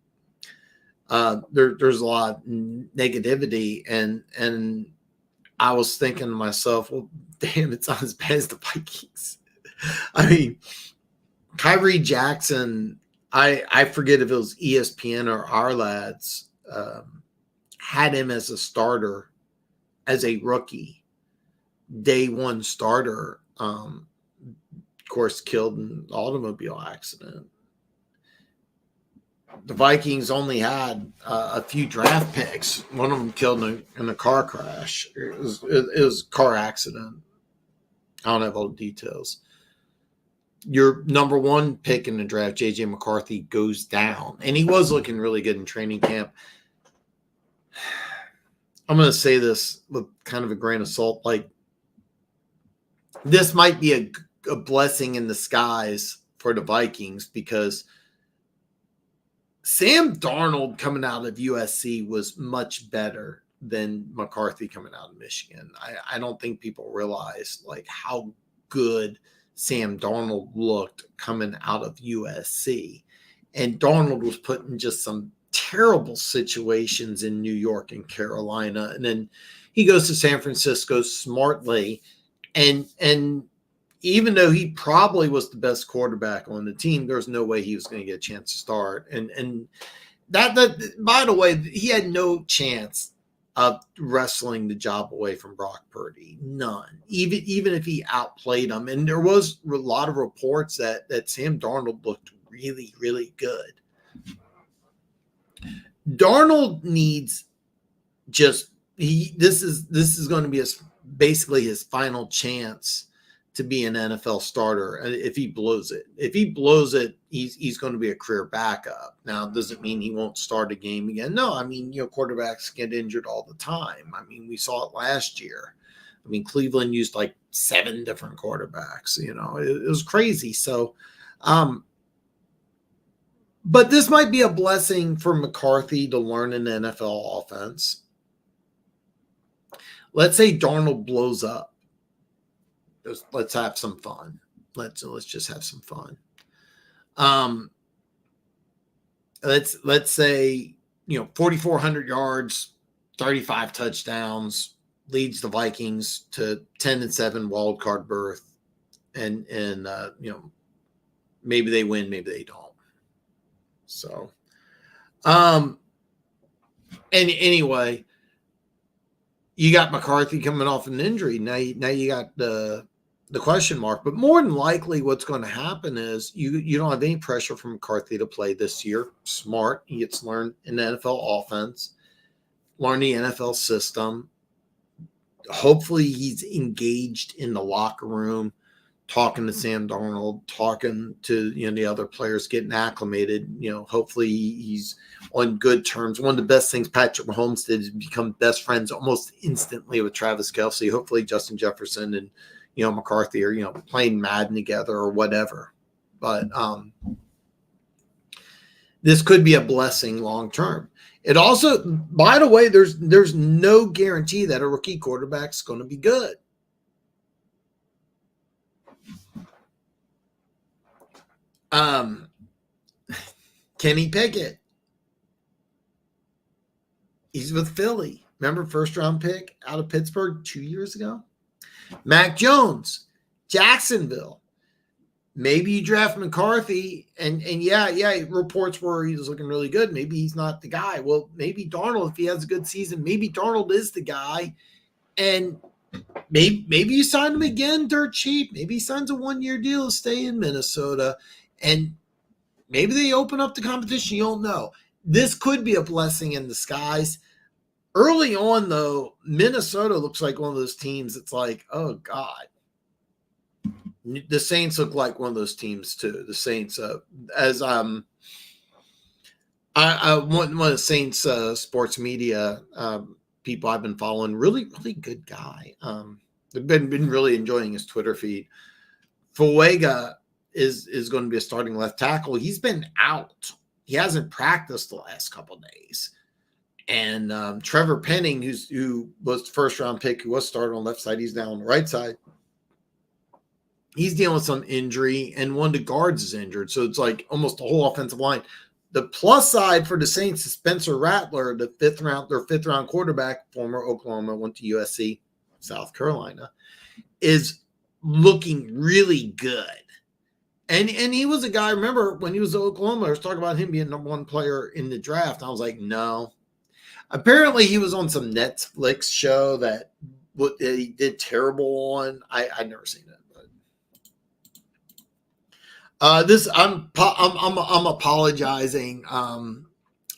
a lot of negativity, and I was thinking to myself, well, damn, it's not as bad as the Vikings. Kyrie Jackson, I forget if it was ESPN or Our Lads, had him as a starter, as a rookie, day one starter, of course, killed in an automobile accident. The Vikings only had a few draft picks. One of them killed in a car crash. It was a car accident. I don't have all the details. Your number 1 pick in the draft, J.J. McCarthy, goes down. And he was looking really good in training camp. I'm going to say this with kind of a grain of salt. This might be a blessing in disguise for the Vikings because Sam Darnold coming out of USC was much better than McCarthy coming out of Michigan. I don't think people realize how good Sam Darnold looked coming out of USC. And Darnold was put in just some terrible situations in New York and Carolina. And then, He goes to San Francisco smartly, and even though he probably was the best quarterback on the team, there's no way he was going to get a chance to start. And that by the way, he had no chance of wrestling the job away from Brock Purdy. None. Even if he outplayed him. And there was a lot of reports that Sam Darnold looked really, really good. Darnold needs this is going to be basically his final chance to be an NFL starter if he blows it. If he blows it, he's going to be a career backup. Now, does it mean he won't start a game again? No, I mean, quarterbacks get injured all the time. I mean, we saw it last year. I mean, Cleveland used like 7 different quarterbacks. It was crazy. So, but this might be a blessing for McCarthy to learn an NFL offense. Let's say Darnold blows up. Let's have some fun. Let's just have some fun. Let's say 4,400 yards, 35 touchdowns, leads the Vikings to 10-7 wild card berth, and maybe they win, maybe they don't. So, and anyway, you got McCarthy coming off an injury. Now you got the question mark. But more than likely, what's going to happen is you don't have any pressure from McCarthy to play this year. Smart. He gets to learn an NFL offense, learn the NFL system. Hopefully, he's engaged in the locker room, talking to Sam Darnold, talking to the other players, getting acclimated. Hopefully he's on good terms. One of the best things Patrick Mahomes did is become best friends almost instantly with Travis Kelce. Hopefully Justin Jefferson and McCarthy are playing Madden together or whatever. But this could be a blessing long term. It also, by the way, there's no guarantee that a rookie quarterback is going to be good. Kenny Pickett. He's with Philly. Remember, first round pick out of Pittsburgh 2 years ago? Mac Jones, Jacksonville. Maybe you draft McCarthy, and reports were he was looking really good. Maybe he's not the guy. Well, maybe Darnold, if he has a good season, maybe Darnold is the guy. And maybe you sign him again dirt cheap. Maybe he signs a 1-year deal to stay in Minnesota. And maybe they open up the competition. You don't know. This could be a blessing in disguise. Early on, though, Minnesota looks like one of those teams that's like, oh, God. The Saints look like one of those teams, too. The Saints, one of the Saints sports media people I've been following, really, really good guy. I've been really enjoying his Twitter feed. Fuega is going to be a starting left tackle. He's been out. He hasn't practiced the last couple of days. And Trevor Penning, who was the first round pick, who was started on the left side, he's now on the right side. He's dealing with some injury, and one of the guards is injured. So it's like almost the whole offensive line. The plus side for the Saints is Spencer Rattler, their fifth round quarterback, former Oklahoma, went to USC, South Carolina, is looking really good. And he was a guy, remember, when he was at Oklahoma, I was talking about him being number 1 player in the draft. I was like, no. Apparently, he was on some Netflix show that he did terrible on. I'd never seen it. But I'm apologizing. I'm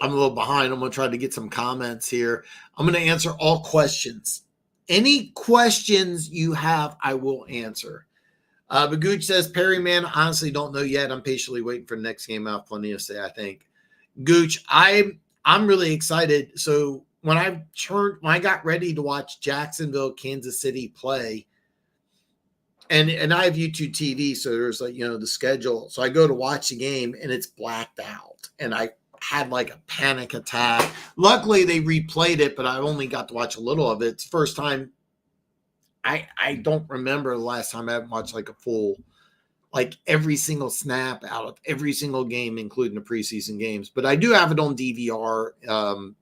a little behind. I'm going to try to get some comments here. I'm going to answer all questions. Any questions you have, I will answer. But Gooch says, Perry, man, I honestly don't know yet. I'm patiently waiting for the next game. I have plenty to say, I think. Gooch, I'm really excited. So when I got ready to watch Jacksonville, Kansas City play, and I have YouTube TV, so there's the schedule. So I go to watch the game and it's blacked out. And I had like a panic attack. Luckily they replayed it, but I only got to watch a little of it. It's the first time. I don't remember the last time I haven't watched like a full, like every single snap out of every single game, including the preseason games. But I do have it on DVR.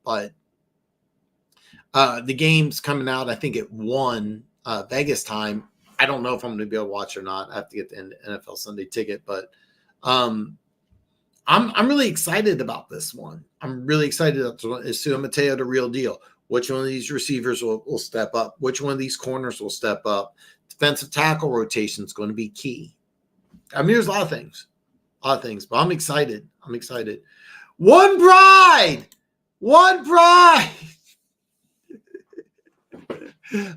But The game's coming out, I think, at 1 Vegas time. I don't know if I'm going to be able to watch or not. I have to get the NFL Sunday ticket, but I'm really excited about this one. I'm really excited. Is Sua Mateo the real deal? Which one of these receivers will step up? Which one of these corners will step up? Defensive tackle rotation is going to be key. I mean, there's a lot of things, but I'm excited. One pride.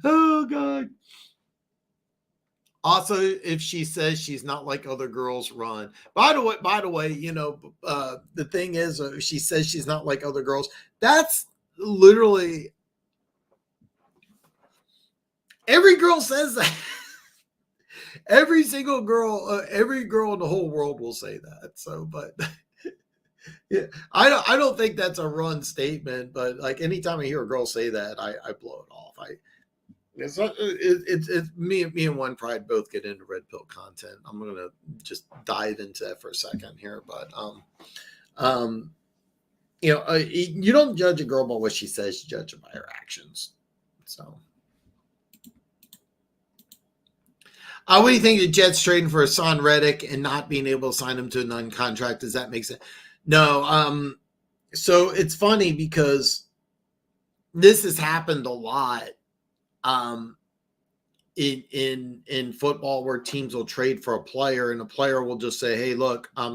Oh, God. Also, if she says she's not like other girls, run. By the way, the thing is, she says she's not like other girls. That's literally every girl says that. Every single girl, every girl in the whole world will say that. So, but yeah, I don't think that's a run statement. But like anytime I hear a girl say that, I blow it off. It's me and One Pride both get into red pill content. I'm gonna just dive into that for a second here, but you don't judge a girl by what she says; you judge her by her actions. So, what do you think of the Jets trading for Hassan Reddick and not being able to sign him to a non-contract? Does that make sense? No. So it's funny because this has happened a lot. In football, where teams will trade for a player and a player will just say, "Hey, look, I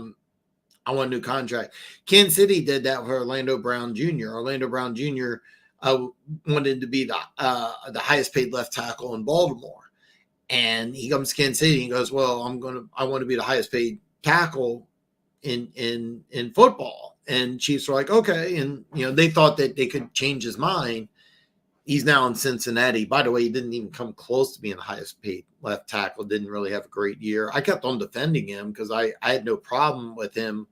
want a new contract." Kansas City did that with Orlando Brown Jr. Orlando Brown Jr. Wanted to be the highest paid left tackle in Baltimore, and he comes to Kansas City and he goes, "Well, I want to be the highest paid tackle in football." And Chiefs were like, "Okay," and they thought that they could change his mind. He's now in Cincinnati. By the way, he didn't even come close to being the highest paid left tackle. Didn't really have a great year. I kept on defending him because I had no problem with him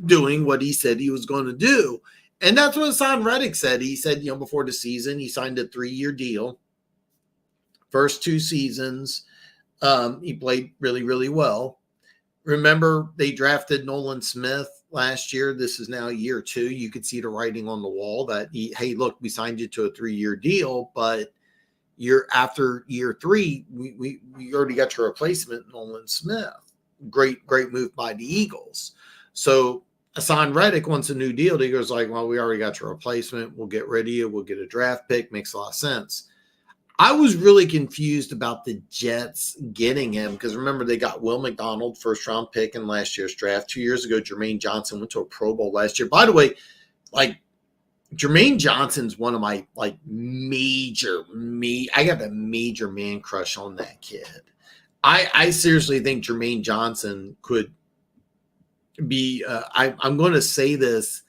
doing what he said he was going to do. And that's what Hassan Reddick said. He said, before the season, he signed a 3-year deal. First 2 seasons, he played really, really well. Remember, they drafted Nolan Smith last year. This is now year 2. You could see the writing on the wall that, hey, look, we signed you to a 3-year deal, but after year 3, we already got your replacement, Nolan Smith. Great move by the Eagles. So Hassan Reddick wants a new deal. The Eagles like, well, we already got your replacement. We'll get rid of you. We'll get a draft pick. Makes a lot of sense. I was really confused about the Jets getting him because remember they got Will McDonald, first-round pick in last year's draft. 2 years ago, Jermaine Johnson went to a Pro Bowl last year. By the way, Jermaine Johnson's one of my I got a major man crush on that kid. I seriously think Jermaine Johnson could be. I'm going to say this.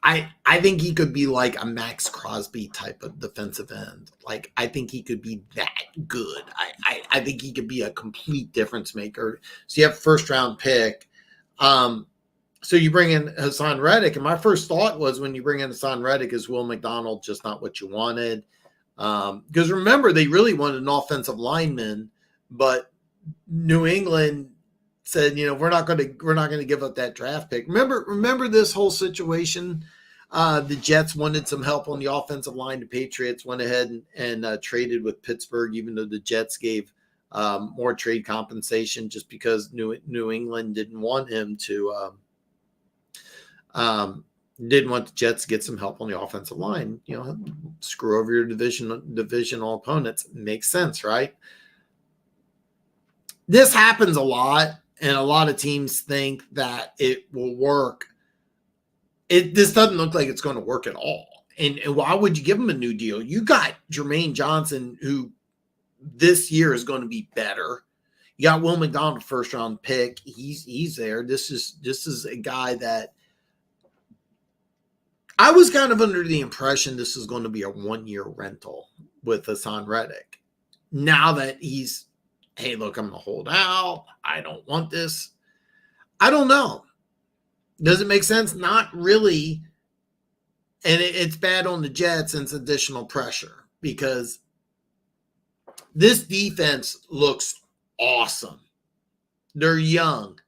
I think he could be like a Max Crosby type of defensive end. I think he could be that good. I think he could be a complete difference maker. So you have first round pick. So you bring in Hassan Reddick. And my first thought was when you bring in Hassan Reddick, is Will McDonald just not what you wanted? Because remember, they really wanted an offensive lineman, but New England said, we're not going to give up that draft pick. Remember this whole situation. The Jets wanted some help on the offensive line. The Patriots went ahead and traded with Pittsburgh, even though the Jets gave more trade compensation just because New England didn't want him to. Didn't want the Jets to get some help on the offensive line. Screw over your divisional opponents. Makes sense, right? This happens a lot. And a lot of teams think that it will work. This doesn't look like it's going to work at all. And why would you give him a new deal? You got Jermaine Johnson, who this year is going to be better. You got Will McDonald, first round pick. He's there. This is a guy that I was kind of under the impression this is going to be a 1-year rental with Hassan Reddick. Now that he's, hey, look, I'm going to hold out. I don't want this. I don't know. Does it make sense? Not really. And it's bad on the Jets and it's additional pressure because this defense looks awesome. They're young.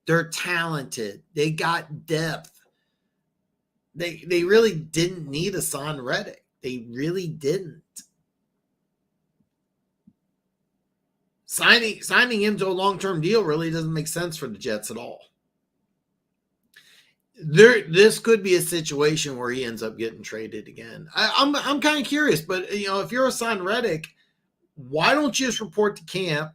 They're talented. They got depth. They really didn't need Hassan Reddick. They really didn't. Signing him to a long-term deal really doesn't make sense for the Jets at all. This could be a situation where he ends up getting traded again. I'm kind of curious, but if you're Hassan Reddick, why don't you just report to camp,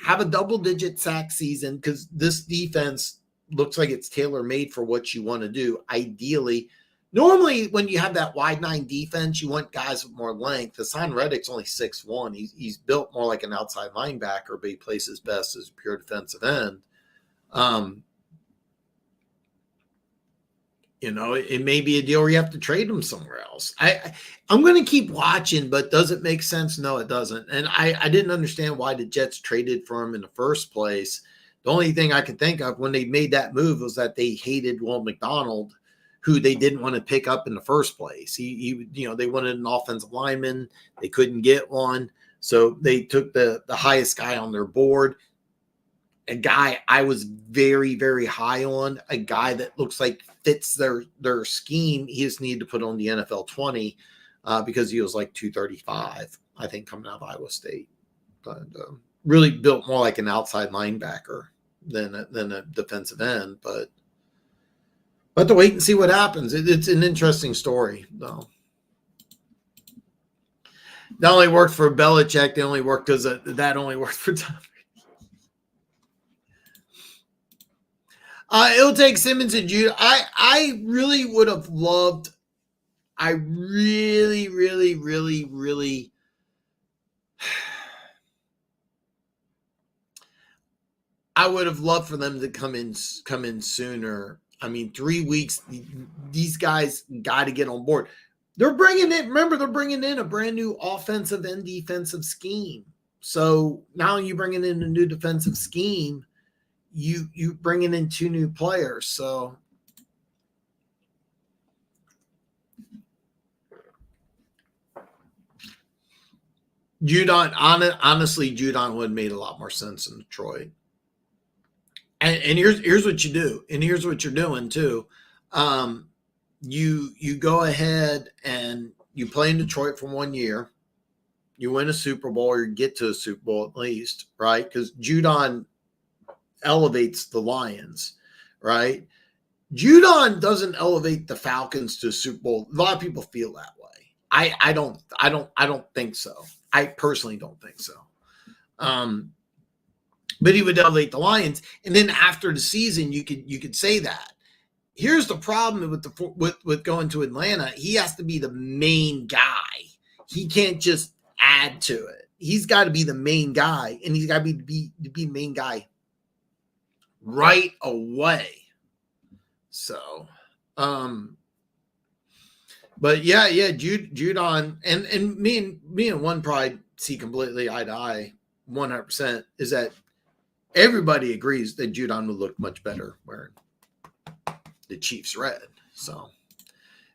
have a double-digit sack season, because this defense looks like it's tailor-made for what you want to do. Ideally, normally when you have that wide nine defense, you want guys with more length. Hassan Reddick's only 6'1". He's built more like an outside linebacker, but he plays his best as a pure defensive end. It may be a deal where you have to trade him somewhere else. I'm going to keep watching, but does it make sense? No, it doesn't. And I didn't understand why the Jets traded for him in the first place. The only thing I could think of when they made that move was that they hated Will McDonald, who they didn't want to pick up in the first place. They wanted an offensive lineman. They couldn't get one. So they took the highest guy on their board. A guy I was very, very high on, a guy that looks like fits their scheme. He just needed to put on the NFL 20 because he was like 235, I think, coming out of Iowa State. But really built more like an outside linebacker than a defensive end. But to wait and see what happens. It's an interesting story, though. That only worked for Belichick. They only worked because that only worked for Tom. It'll take Simmons and Judah. I really would have loved. I really, really, really, really. I would have loved for them to come in sooner. I mean, 3 weeks. These guys got to get on board. They're bringing in a brand new offensive and defensive scheme. So now you're bringing in a new defensive scheme. You bringing in 2 new players. So Judon, honestly, Judon would have made a lot more sense in Detroit. And here's what you do, and here's what you're doing too. You go ahead and you play in Detroit for 1 year. You win a Super Bowl, or you get to a Super Bowl at least, right? Because Judon elevates the Lions, right? Judon doesn't elevate the Falcons to a Super Bowl. A lot of people feel that way. I don't think so. I personally don't think so. But he would elevate the Lions, and then after the season, you could say that. Here's the problem with going to Atlanta. He has to be the main guy. He can't just add to it. He's got to be the main guy, and he's got to be the main guy right away. So, but yeah, Judon and me and one probably see completely eye to eye, 100%, is that everybody agrees that Judon would look much better wearing the Chiefs red. So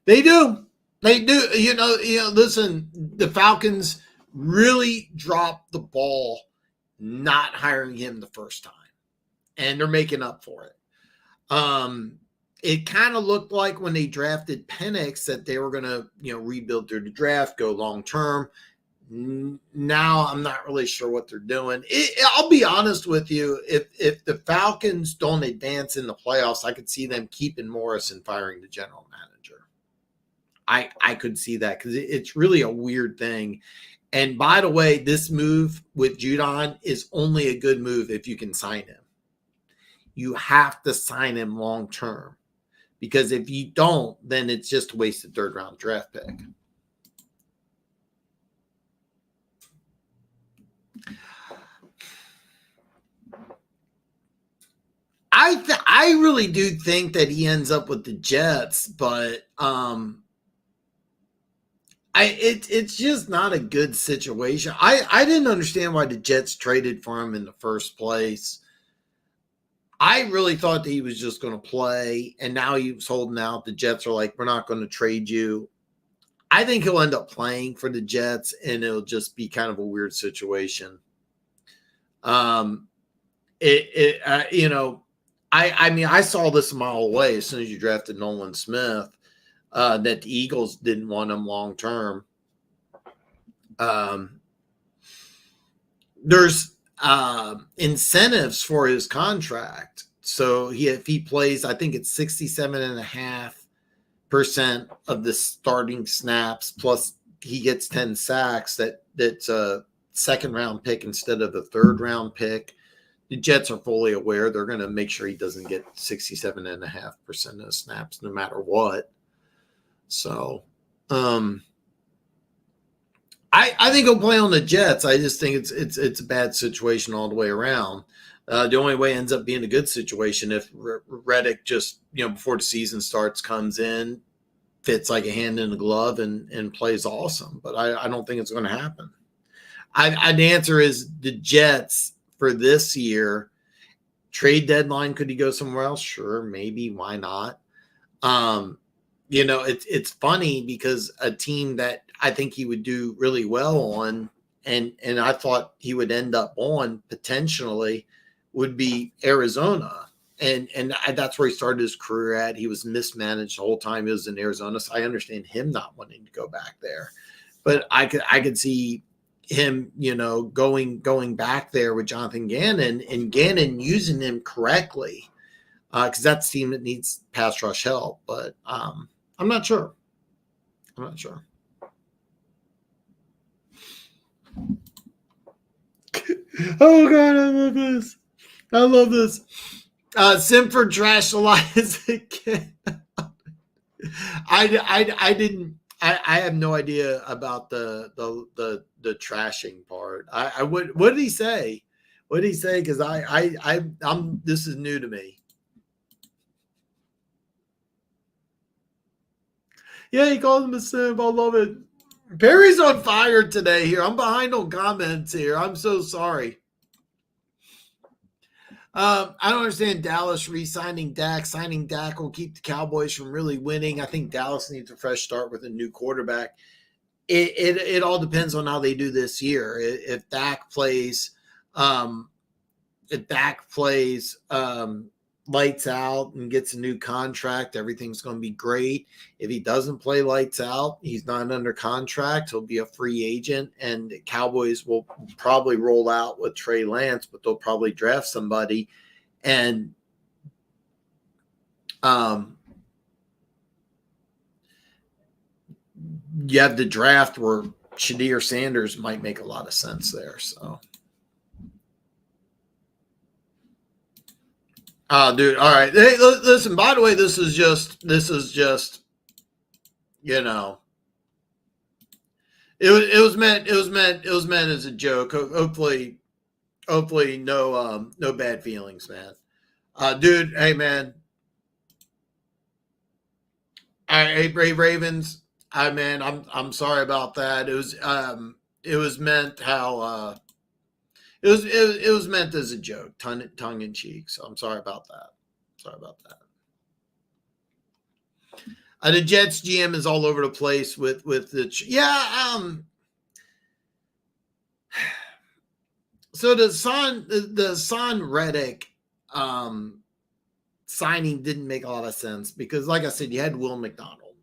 they do. Listen, the Falcons really dropped the ball not hiring him the first time, and they're making up for it. It kind of looked like when they drafted Penix that they were going to, rebuild through the draft, go long term. Now I'm not really sure what they're doing. I'll be honest with you. If the Falcons don't advance in the playoffs, I could see them keeping Morris and firing the general manager. I could see that because it's really a weird thing. And by the way, this move with Judon is only a good move if you can sign him. You have to sign him long term, because if you don't, then it's just a wasted 3rd round draft pick. I really do think that he ends up with the Jets, but it's just not a good situation. I didn't understand why the Jets traded for him in the first place. I really thought that he was just going to play, and now he was holding out. The Jets are like, we're not going to trade you. I think he'll end up playing for the Jets, and it'll just be kind of a weird situation. I mean, I saw this a mile away as soon as you drafted Nolan Smith. that the Eagles didn't want him long term. There's incentives for his contract. So if he plays, I think it's 67.5% of the starting snaps, plus he gets 10 sacks, that's a second round pick instead of the third round pick. The Jets are fully aware they're going to make sure he doesn't get 67.5% of the snaps no matter what. So, I think he'll play on the Jets. I just think it's a bad situation all the way around. The only way it ends up being a good situation if Reddick just, before the season starts, comes in, fits like a hand in a glove, and plays awesome. But I don't think it's going to happen. The answer is the Jets for this year. Trade deadline, could he go somewhere else? Sure, maybe. Why not? It's funny because a team that I think he would do really well on, and I thought he would end up on potentially, would be Arizona. And that's where he started his career at. He was mismanaged the whole time he was in Arizona. So I understand him not wanting to go back there. But I could see him, going back there with Jonathan Gannon, and Gannon using him correctly. Because that's a team that needs pass rush help. But I'm not sure. Oh, God, I love this. Simford Trash Alliance again. I have no idea about the trashing part. What did he say? What did he say? Because I'm this is new to me. Yeah, he called him a simp. I love it. Perry's on fire today here. I'm behind on comments here. I'm so sorry. I don't understand Dallas re-signing Dak. Signing Dak will keep the Cowboys from really winning. I think Dallas needs a fresh start with a new quarterback. It all depends on how they do this year. If Dak plays, lights out and gets a new contract, everything's going to be great. If he doesn't play lights out, he's not under contract, he'll be a free agent, and the Cowboys will probably roll out with Trey Lance, but they'll probably draft somebody. And you have the draft where Shadir Sanders might make a lot of sense there. So dude, all right. Hey, listen, by the way, this is just, it was meant as a joke. Hopefully no bad feelings, man. Dude, hey man. Hey, Brave Ravens. Man, I'm sorry about that. It was meant how it was meant as a joke, tongue in cheek. So I'm sorry about that. The Jets GM is all over the place with the So the Son Reddick signing didn't make a lot of sense because, like I said, you had Will McDonald,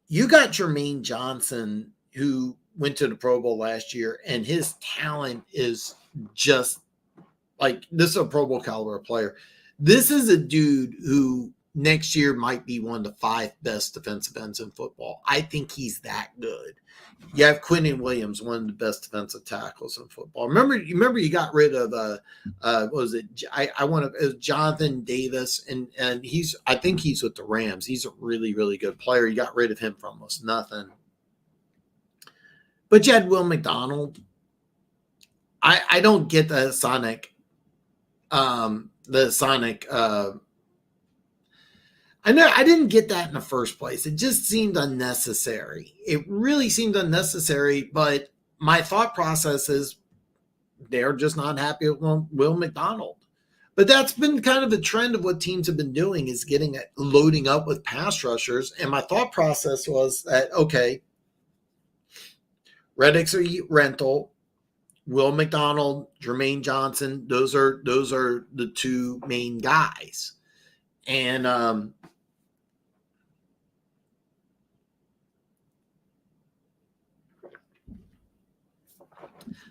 you got Jermaine Johnson, who went to the Pro Bowl last year, and his talent is just like, this is a Pro Bowl caliber player. This is a dude who next year might be one of the 5 best defensive ends in football. I think he's that good. You have Quinnen Williams, one of the best defensive tackles in football. Remember you got rid of what was it? It was Jonathan Davis, and I think he's with the Rams. He's a really, really good player. You got rid of him for almost nothing. But you had Will McDonald. I don't get the Sonic. I know I didn't get that in the first place. It just seemed unnecessary. It really seemed unnecessary, but my thought process is they're just not happy with Will McDonald. But that's been kind of a trend of what teams have been doing, is loading up with pass rushers. And my thought process was that, okay, Reddick's a rental. Will McDonald, Jermaine Johnson, those are the 2 main guys. And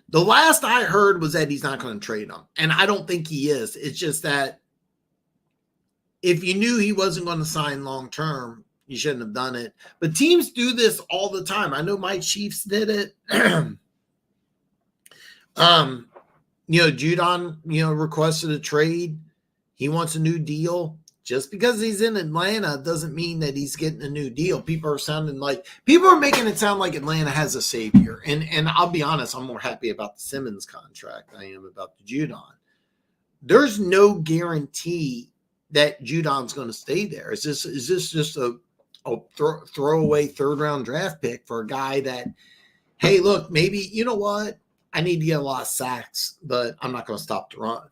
The last I heard was that he's not going to trade him. And I don't think he is. It's just that if you knew he wasn't going to sign long term, you shouldn't have done it. But teams do this all the time. I know my Chiefs did it. Judon, requested a trade. He wants a new deal. Just because he's in Atlanta doesn't mean that he's getting a new deal. People are making it sound like Atlanta has a savior. And I'll be honest, I'm more happy about the Simmons contract than I am about the Judon. There's no guarantee that Judon's going to stay there. Is this just a throwaway third-round draft pick for a guy that, hey, look, maybe, you know what? I need to get a lot of sacks, but I'm not going to stop the run.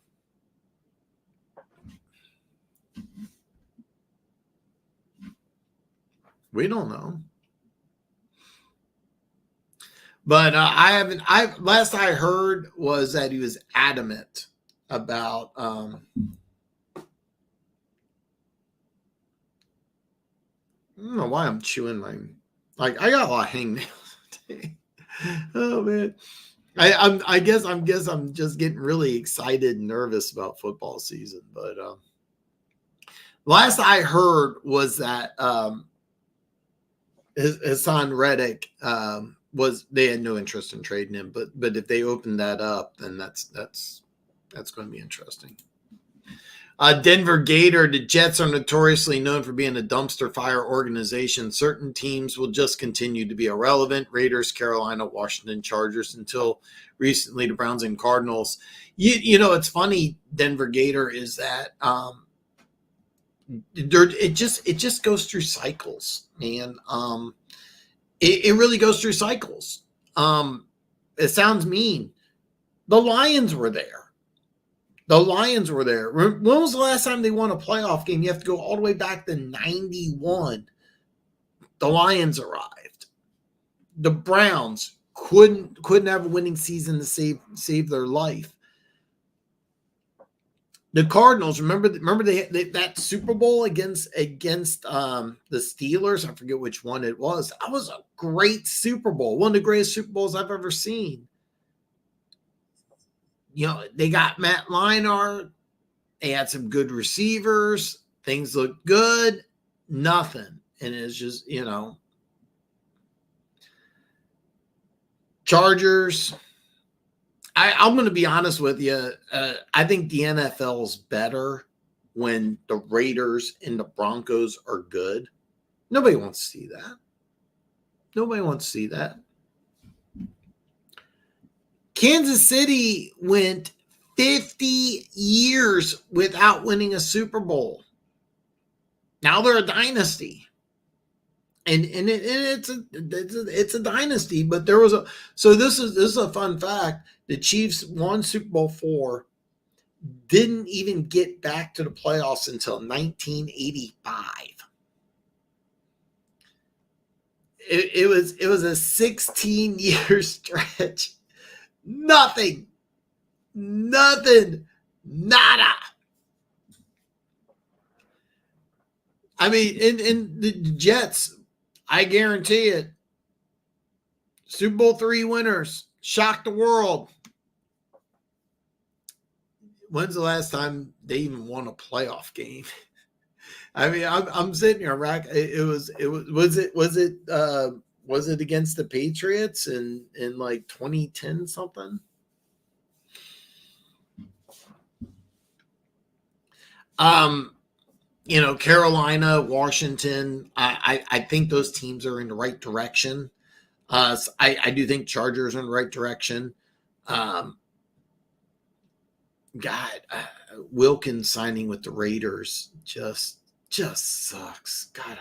We don't know. But last I heard was that he was adamant about I don't know why I'm chewing I got a lot of hangnails today. Oh man. I guess I'm just getting really excited and nervous about football season. But last I heard was that Hassan Reddick they had no interest in trading him, but if they open that up, then that's going to be interesting. Denver Gator, the Jets are notoriously known for being a dumpster fire organization. Certain teams will just continue to be irrelevant. Raiders, Carolina, Washington, Chargers, until recently the Browns and Cardinals. It's funny, Denver Gator, is that it just goes through cycles, man. It really goes through cycles. It sounds mean. The Lions were there. When was the last time they won a playoff game? You have to go all the way back to 91. The Lions arrived. The Browns couldn't have a winning season to save their life. The Cardinals, remember that Super Bowl against the Steelers? I forget which one it was. That was a great Super Bowl. One of the greatest Super Bowls I've ever seen. They got Matt Leinart. They had some good receivers. Things looked good. Nothing. And it's just, Chargers. I'm going to be honest with you. I think the NFL is better when the Raiders and the Broncos are good. Nobody wants to see that. Kansas City went 50 years without winning a Super Bowl. Now they're a dynasty. And it's a dynasty, but there was this is a fun fact. The Chiefs won Super Bowl IV, didn't even get back to the playoffs until 1985. It was a 16-year stretch. Nothing. Nada. I mean, in the Jets, I guarantee it. Super Bowl III winners shocked the world. When's the last time they even won a playoff game? I mean, I'm sitting here, was it against the Patriots in like 2010 something? Carolina, Washington, I think those teams are in the right direction. I do think Chargers are in the right direction. Wilkins signing with the Raiders just sucks. God,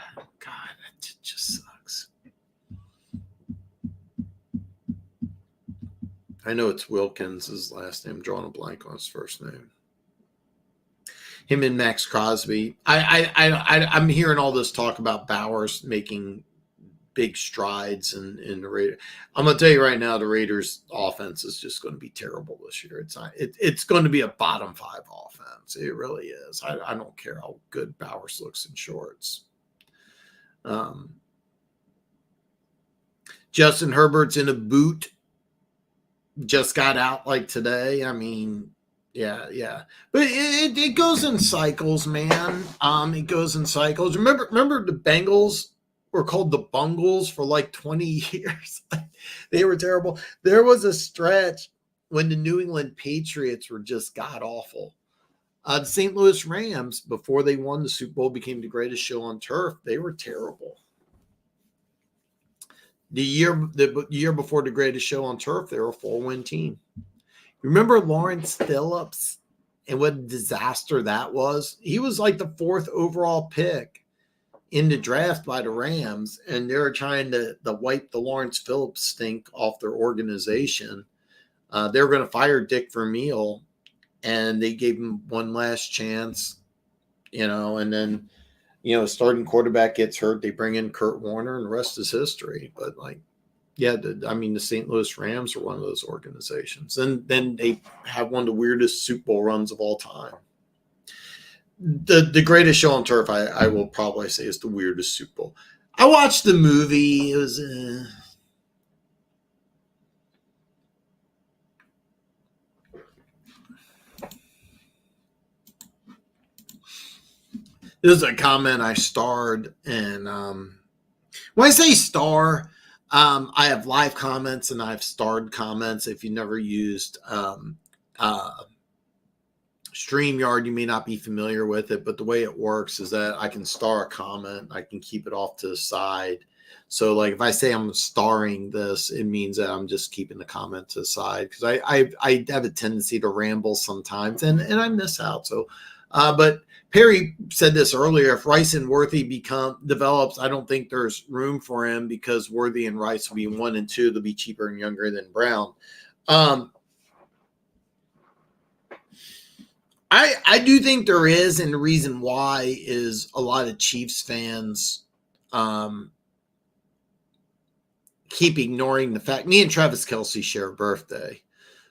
it just sucks. I know it's Wilkins, his last name. I'm drawing a blank on his first name. Him and Max Crosby. I'm hearing all this talk about Bowers making big strides in the Raiders. I'm going to tell you right now, the Raiders offense is just going to be terrible this year. It's going to be a bottom 5 offense. It really is. I don't care how good Bowers looks in shorts. Justin Herbert's in a boot. just got out like today. I mean, yeah. But it goes in cycles, man. It goes in cycles. Remember the Bengals were called the Bungles for like 20 years. They were terrible. There was a stretch when the New England Patriots were just god awful. The St. Louis Rams, before they won the Super Bowl, became the greatest show on turf. They were terrible. The year before the greatest show on turf, they were a 4-win team. Remember Lawrence Phillips and what a disaster that was? He was like the 4th overall pick in the draft by the Rams, and they're trying to wipe the Lawrence Phillips stink off their organization. They were going to fire Dick Vermeil, and they gave him one last chance, and then, starting quarterback gets hurt. They bring in Kurt Warner, and the rest is history. But the St. Louis Rams are one of those organizations. And then they have one of the weirdest Super Bowl runs of all time. The greatest show on turf, I will probably say, is the weirdest Super Bowl. I watched the movie. It was this is a comment I starred, and when I say star, I have live comments and I have starred comments. If you never used StreamYard, you may not be familiar with it, but the way it works is that I can star a comment. I can keep it off to the side. So like if I say I'm starring this, it means that I'm just keeping the comment to the side, because I have a tendency to ramble sometimes and I miss out. So, but Perry said this earlier, if Rice and Worthy develops, I don't think there's room for him, because Worthy and Rice will be 1 and 2. They'll be cheaper and younger than Brown. I do think there is, and the reason why is a lot of Chiefs fans keep ignoring the fact. Me and Travis Kelce share a birthday,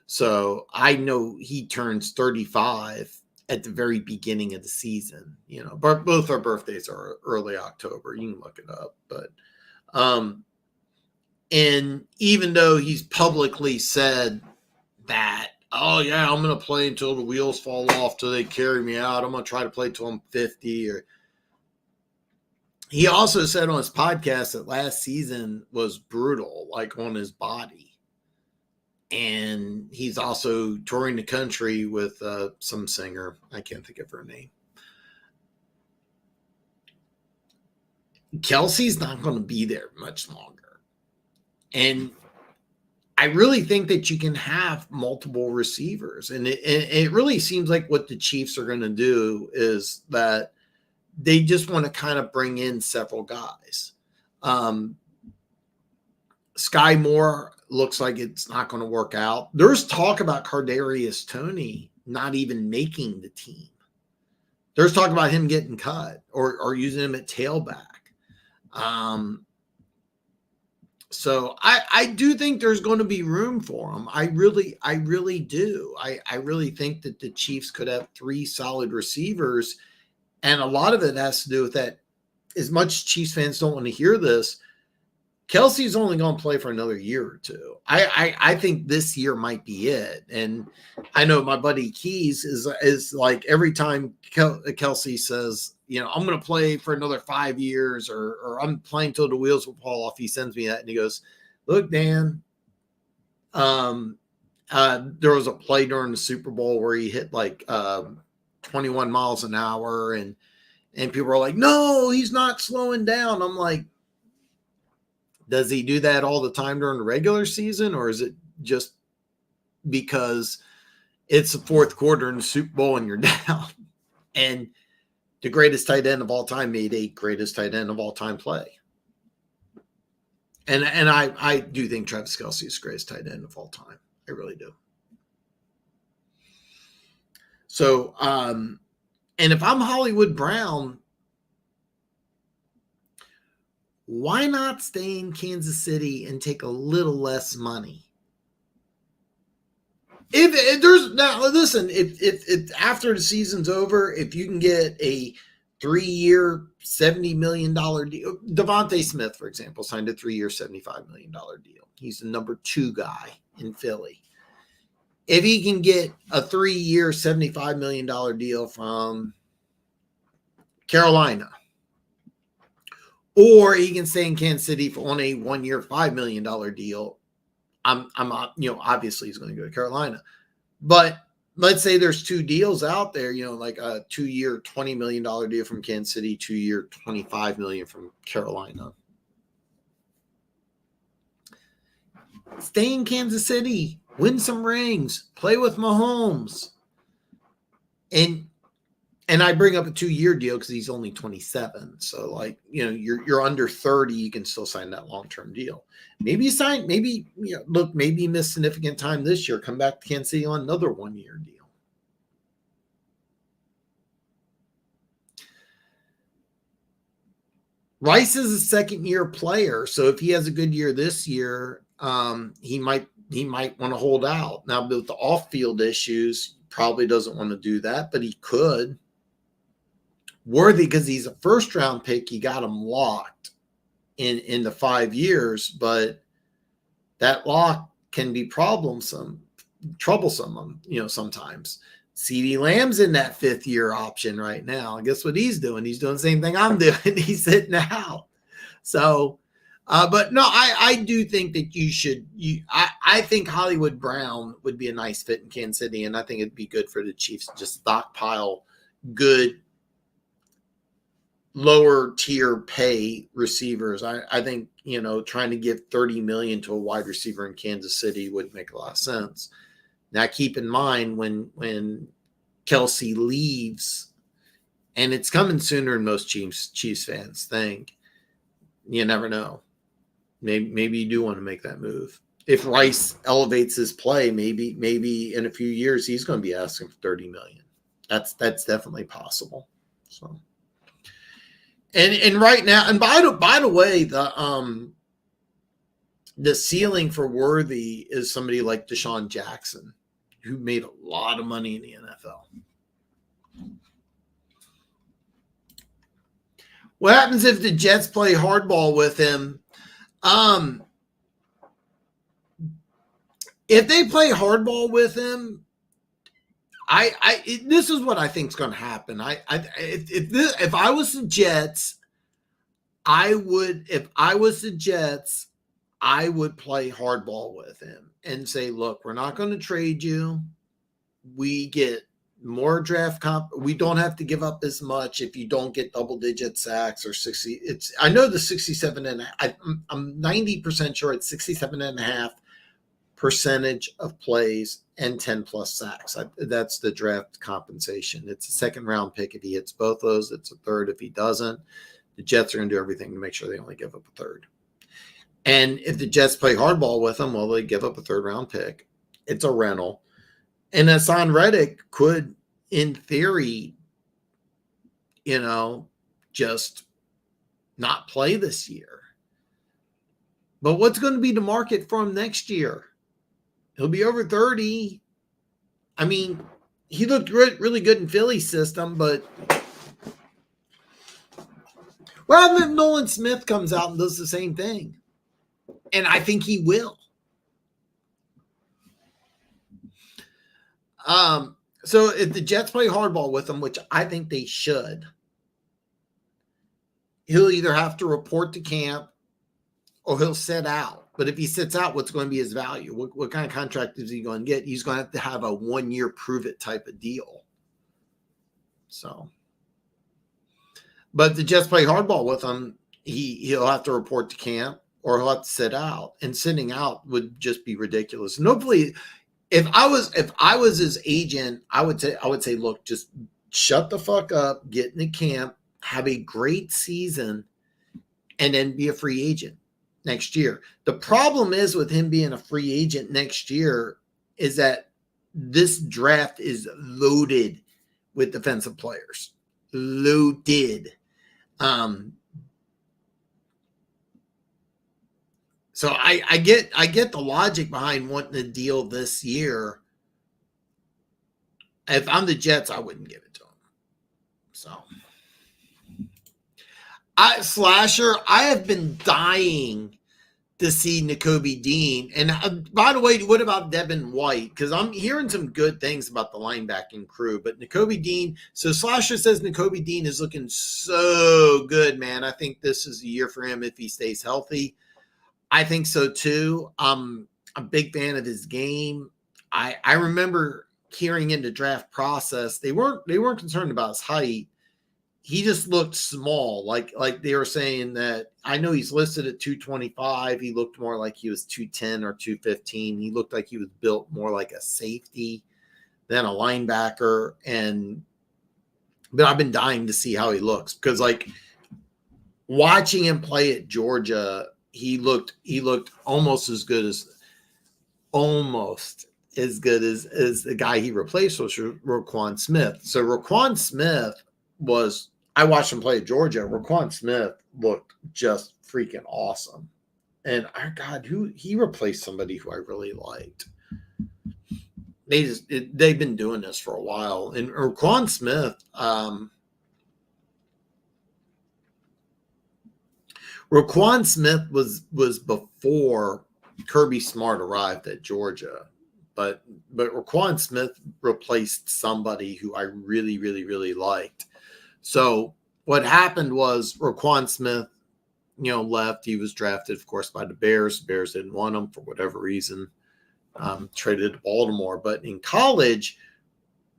so I know he turns 35 at the very beginning of the season. But both our birthdays are early October. You can look it up, but and even though he's publicly said that, oh yeah, I'm going to play until the wheels fall off, till they carry me out, I'm going to try to play till I'm 50. Or he also said on his podcast that last season was brutal, like on his body. And he's also touring the country with some singer. I can't think of her name. Kelsey's not going to be there much longer. And I really think that you can have multiple receivers. And it really seems like what the Chiefs are going to do is that they just want to kind of bring in several guys. Sky Moore looks like it's not going to work out. There's talk about Kadarius Toney not even making the team. There's talk about him getting cut or using him at tailback. So I do think there's going to be room for him. I really do. I really think that the Chiefs could have 3 solid receivers. And a lot of it has to do with that. As much Chiefs fans don't want to hear this, Kelsey's only going to play for another year or two. I think this year might be it. And I know my buddy Keys is like, every time Kelsey says, I'm going to play for another 5 years, or I'm playing till the wheels will fall off, he sends me that and he goes, look, Dan, there was a play during the Super Bowl where he hit like 21 miles an hour, and people are like, no, he's not slowing down. I'm like, does he do that all the time during the regular season, or is it just because it's the 4th quarter in the Super Bowl and you're down? And the greatest tight end of all time made a greatest tight end of all time play. And I do think Travis Kelce is the greatest tight end of all time. I really do. So, and if I'm Hollywood Brown, why not stay in Kansas City and take a little less money? If there's now, listen, if after the season's over, if you can get a 3-year, $70 million deal, Devontae Smith, for example, signed a 3-year, $75 million deal. He's the number 2 guy in Philly. if he can get a 3-year, $75 million deal from Carolina, or he can stay in Kansas City on a 1-year, $5 million deal, I'm obviously he's going to go to Carolina. But let's say there's 2 deals out there, like a 2-year, $20 million deal from Kansas City, 2-year, $25 million from Carolina. Stay in Kansas City, win some rings, play with Mahomes. And I bring up a 2-year deal because he's only 27. So you're under 30, you can still sign that long-term deal. Maybe you miss significant time this year, come back to Kansas City on another 1-year deal. Rice is a 2nd-year player, so if he has a good year this year, he might want to hold out. Now, with the off-field issues, probably doesn't want to do that, but he could. Worthy, because he's a first-round pick, you got him locked in the 5 years, but that lock can be troublesome, sometimes. CeeDee Lamb's in that 5th-year option right now. Guess what he's doing? He's doing the same thing I'm doing. He's sitting out. So, but no, I do think that I think Hollywood Brown would be a nice fit in Kansas City, and I think it'd be good for the Chiefs to just stockpile good lower tier pay receivers. I think, trying to give $30 million to a wide receiver in Kansas City would make a lot of sense. Now, keep in mind when Kelsey leaves, and it's coming sooner than most Chiefs fans think, you never know. Maybe you do want to make that move. If Rice elevates his play, maybe in a few years he's going to be asking for $30 million. That's definitely possible. So, and right now, and by the way, the ceiling for Worthy is somebody like Deshaun Jackson, who made a lot of money in the NFL. What happens if the Jets play hardball with him? If they play hardball with him, this is what I think is going to happen. If I was the Jets, I would play hardball with him and say, look, we're not going to trade you. We get more draft comp. We don't have to give up as much if you don't get double-digit sacks or 60. I know the 67 and I'm 90% sure it's 67.5% of plays and 10+ sacks. That's the draft compensation. It's a 2nd-round pick. If he hits both those, it's a 3rd. If he doesn't, the Jets are going to do everything to make sure they only give up a 3rd. And if the Jets play hardball with them, well, they give up a 3rd-round pick. It's a rental. And Hassan Reddick could, in theory, just not play this year. But what's going to be the market for him next year? He'll be over 30. I mean, he looked really good in Philly's system, but well, if Nolan Smith comes out and does the same thing, and I think he will. So if the Jets play hardball with him, which I think they should, he'll either have to report to camp or he'll sit out. But if he sits out, what's going to be his value? What kind of contract is he going to get? He's going to have a 1-year prove-it type of deal. So, but if the Jets play hardball with him, he'll have to report to camp or he'll have to sit out. And sitting out would just be ridiculous. And hopefully, if I was his agent, I would say, look, just shut the fuck up, get in the camp, have a great season, and then be a free agent next year. The problem is with him being a free agent next year is that this draft is loaded with defensive players. Loaded. So I get the logic behind wanting to deal this year. If I'm the Jets, I wouldn't give it to him. So Slasher, I have been dying to see Nakobe Dean. And by the way, what about Devin White? Because I'm hearing some good things about the linebacking crew. But Nakobe Dean, so Slasher says Nakobe Dean is looking so good, man. I think this is a year for him if he stays healthy. I think so too. I'm a big fan of his game. I remember hearing in the draft process, they weren't concerned about his height. He just looked small. Like they were saying that, I know he's listed at 225. He looked more like he was 210 or 215. He looked like he was built more like a safety than a linebacker. But I've been dying to see how he looks, because like watching him play at Georgia, he looked almost as good as the guy he replaced, was Roquan Smith. So Roquan Smith was, I watched him play at Georgia. Roquan Smith looked just freaking awesome. And he replaced somebody who I really liked. They've been doing this for a while. And Roquan Smith, was before Kirby Smart arrived at Georgia, but Roquan Smith replaced somebody who I really, really, really liked. So what happened was Roquan Smith, left. He was drafted, of course, by the Bears. The Bears didn't want him for whatever reason. Traded to Baltimore. But in college,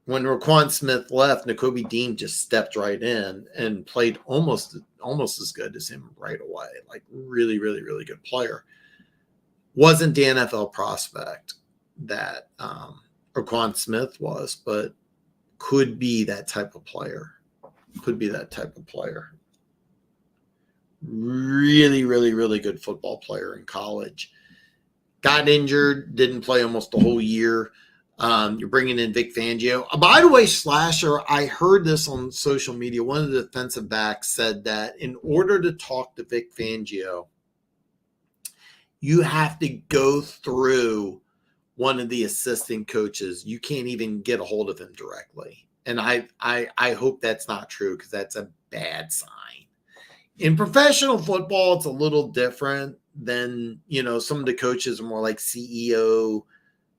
when Roquan Smith left, Nakobe Dean just stepped right in and played almost as good as him right away. Like really, really, really good player. Wasn't the NFL prospect that Roquan Smith was, but could be that type of player. Really, really, really good football player in college. Got injured, didn't play almost the whole year. You're bringing in Vic Fangio. By the way, Slasher, I heard this on social media. One of the defensive backs said that in order to talk to Vic Fangio, you have to go through one of the assistant coaches. You can't even get a hold of him directly. And I hope that's not true, because that's a bad sign. In professional football, it's a little different than, some of the coaches are more like CEO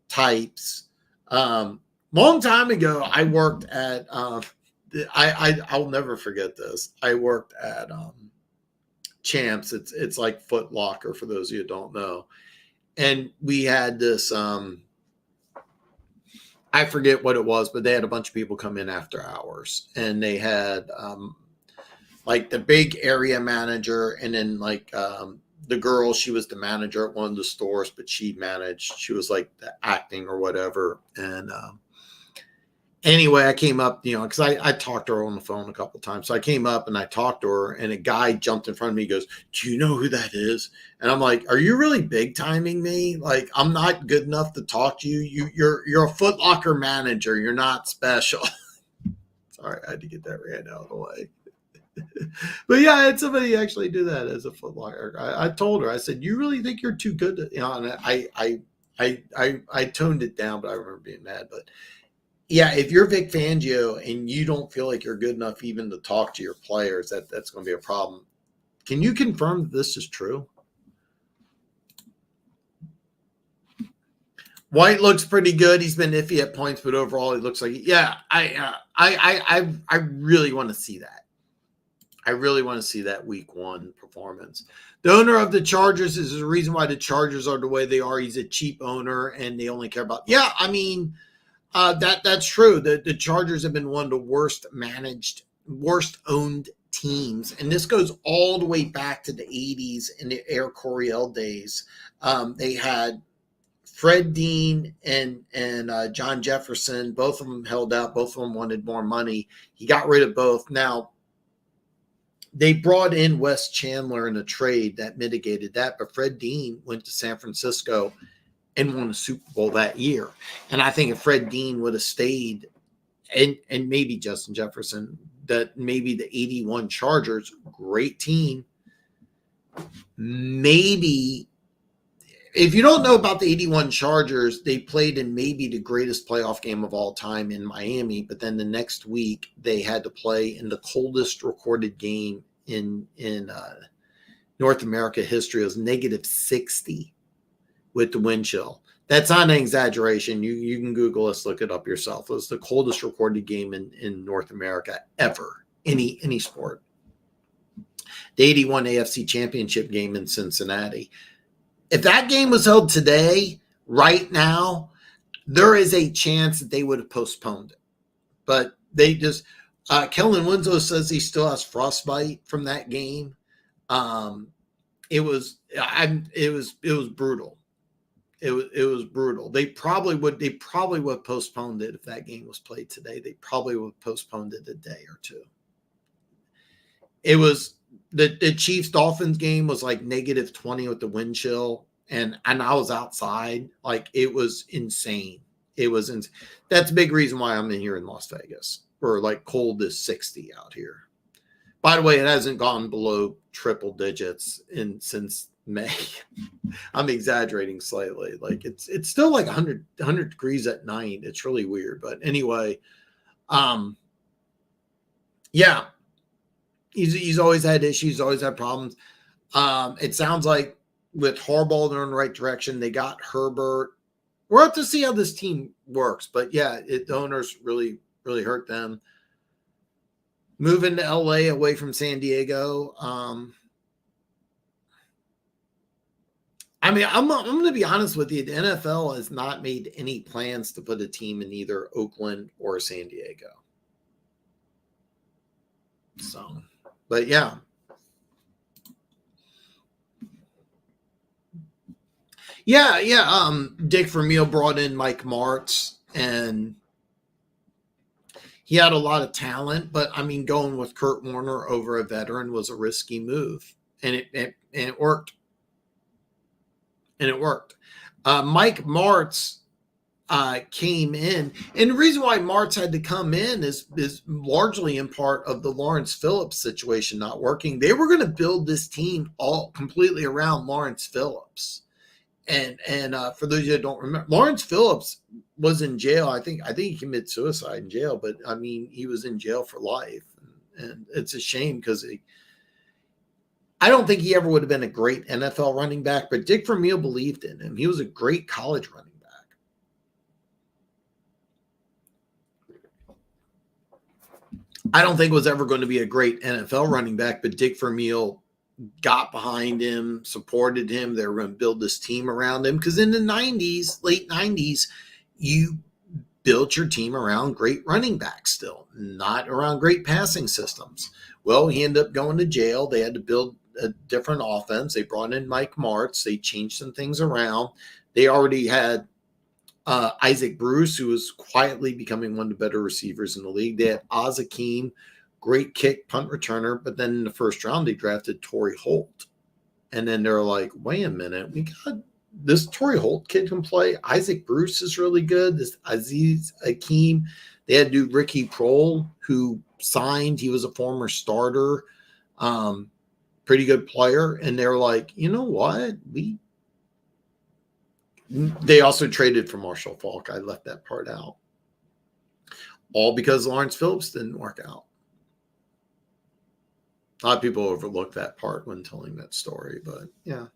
types. Long time ago, I worked at, I'll never forget this. I worked at Champs. It's like Foot Locker for those of you who don't know. And we had this, I forget what it was, but they had a bunch of people come in after hours, and they had like the big area manager, and then like the girl, she was the manager at one of the stores, but she was like the acting or whatever. And anyway, I came up, because I talked to her on the phone a couple of times. So I came up and I talked to her, and a guy jumped in front of me. He goes, "Do you know who that is?" And I'm like, "Are you really big timing me? Like, I'm not good enough to talk to you. You're a Foot Locker manager. You're not special." Sorry, I had to get that rant out of the way. But yeah, I had somebody actually do that as a Foot Locker. I told her, I said, "You really think you're too good to," and I toned it down, but I remember being mad. But yeah, if you're Vic Fangio and you don't feel like you're good enough even to talk to your players, that's going to be a problem. Can you confirm that this is true? White looks pretty good. He's been iffy at points, but overall he looks like, I really want to see that. I really want to see that week one performance. The owner of the Chargers is the reason why the Chargers are the way they are. He's a cheap owner, and they only care about, that's true. The Chargers have been one of the worst managed, worst owned teams. And this goes all the way back to the 80s in the Air Coryell days. They had Fred Dean and John Jefferson. Both of them held out. Both of them wanted more money. He got rid of both. Now, they brought in Wes Chandler in a trade that mitigated that. But Fred Dean went to San Francisco and won a Super Bowl that year. And I think if Fred Dean would have stayed, and maybe Justin Jefferson, that maybe the 81 Chargers, great team, maybe, if you don't know about the 81 Chargers, they played in maybe the greatest playoff game of all time in Miami, but then the next week they had to play in the coldest recorded game in North America history. It was negative 60 with the wind chill. That's not an exaggeration. You can Google this, look it up yourself. It was the coldest recorded game in North America ever, any sport. The 81 AFC Championship game in Cincinnati. If that game was held today, right now, there is a chance that they would have postponed it. But they just Kellen Winslow says he still has frostbite from that game. It was brutal. It was brutal. They probably would have postponed it if that game was played today. They probably would have postponed it a day or two. It was the Chiefs Dolphins game was like negative 20 with the wind chill, and I was outside. Like, it was insane. That's a big reason why I'm in here in Las Vegas. We're like cold as 60 out here. By the way, it hasn't gone below triple digits since May. I'm exaggerating slightly. Like, it's still like 100 degrees at night. It's really weird. But anyway, yeah, he's always had issues, always had problems. It sounds like with Harbaugh, they're in the right direction. They got Herbert. We'll have to see how this team works. But yeah, the owners really, really hurt them. Moving to LA away from San Diego. I mean, I'm going to be honest with you. The NFL has not made any plans to put a team in either Oakland or San Diego. So, but yeah. Yeah. Dick Vermeil brought in Mike Martz, and he had a lot of talent, but I mean, going with Kurt Warner over a veteran was a risky move, and it worked. And it worked. Mike Martz came in, and the reason why Martz had to come in is largely in part of the Lawrence Phillips situation not working. They were going to build this team all completely around Lawrence Phillips. And for those of you that don't remember, Lawrence Phillips was in jail. I think he committed suicide in jail, but I mean, he was in jail for life, and it's a shame because I don't think he ever would have been a great NFL running back, but Dick Vermeil believed in him. He was a great college running back. I don't think was ever going to be a great NFL running back, but Dick Vermeil got behind him, supported him. They were going to build this team around him because in the 90s, late 90s, you built your team around great running backs still, not around great passing systems. Well, he ended up going to jail. They had to build a different offense. They brought in Mike Martz. They changed some things around. They already had Isaac Bruce, who was quietly becoming one of the better receivers in the league. They had Oz Hakeem, great kick punt returner, but then in the first round they drafted Torrey Holt. And then they're like, wait a minute, we got this Torrey Holt kid can play. Isaac Bruce is really good. This Aziz Hakeem. They had to do Ricky Prohl, who signed. He was a former starter, pretty good player. And they're like, you know what? They also traded for Marshall Faulk. I left that part out. All because Lawrence Phillips didn't work out. A lot of people overlook that part when telling that story, but yeah.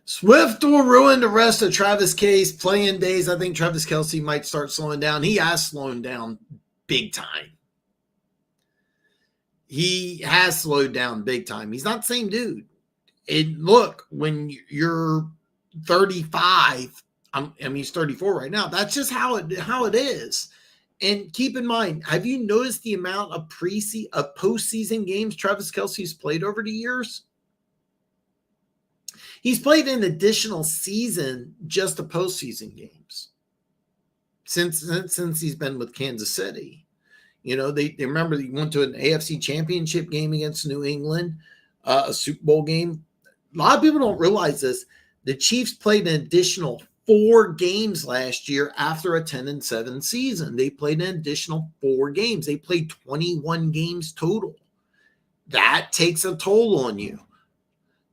Swift will ruin the rest of Travis Kelce's playing days. I think Travis Kelce might start slowing down. He has slowed down big time. He has slowed down big time. He's not the same dude. And look, when you're 35, I mean, he's 34 right now. That's just how it is. And keep in mind, have you noticed the amount of postseason games Travis Kelce's played over the years? He's played an additional season just of postseason games since he's been with Kansas City. You know, they remember he went to an AFC Championship game against New England, a Super Bowl game. A lot of people don't realize this. The Chiefs played an additional 4 games last year after a 10-7 season. They played an additional 4 games. They played 21 games total. That takes a toll on you.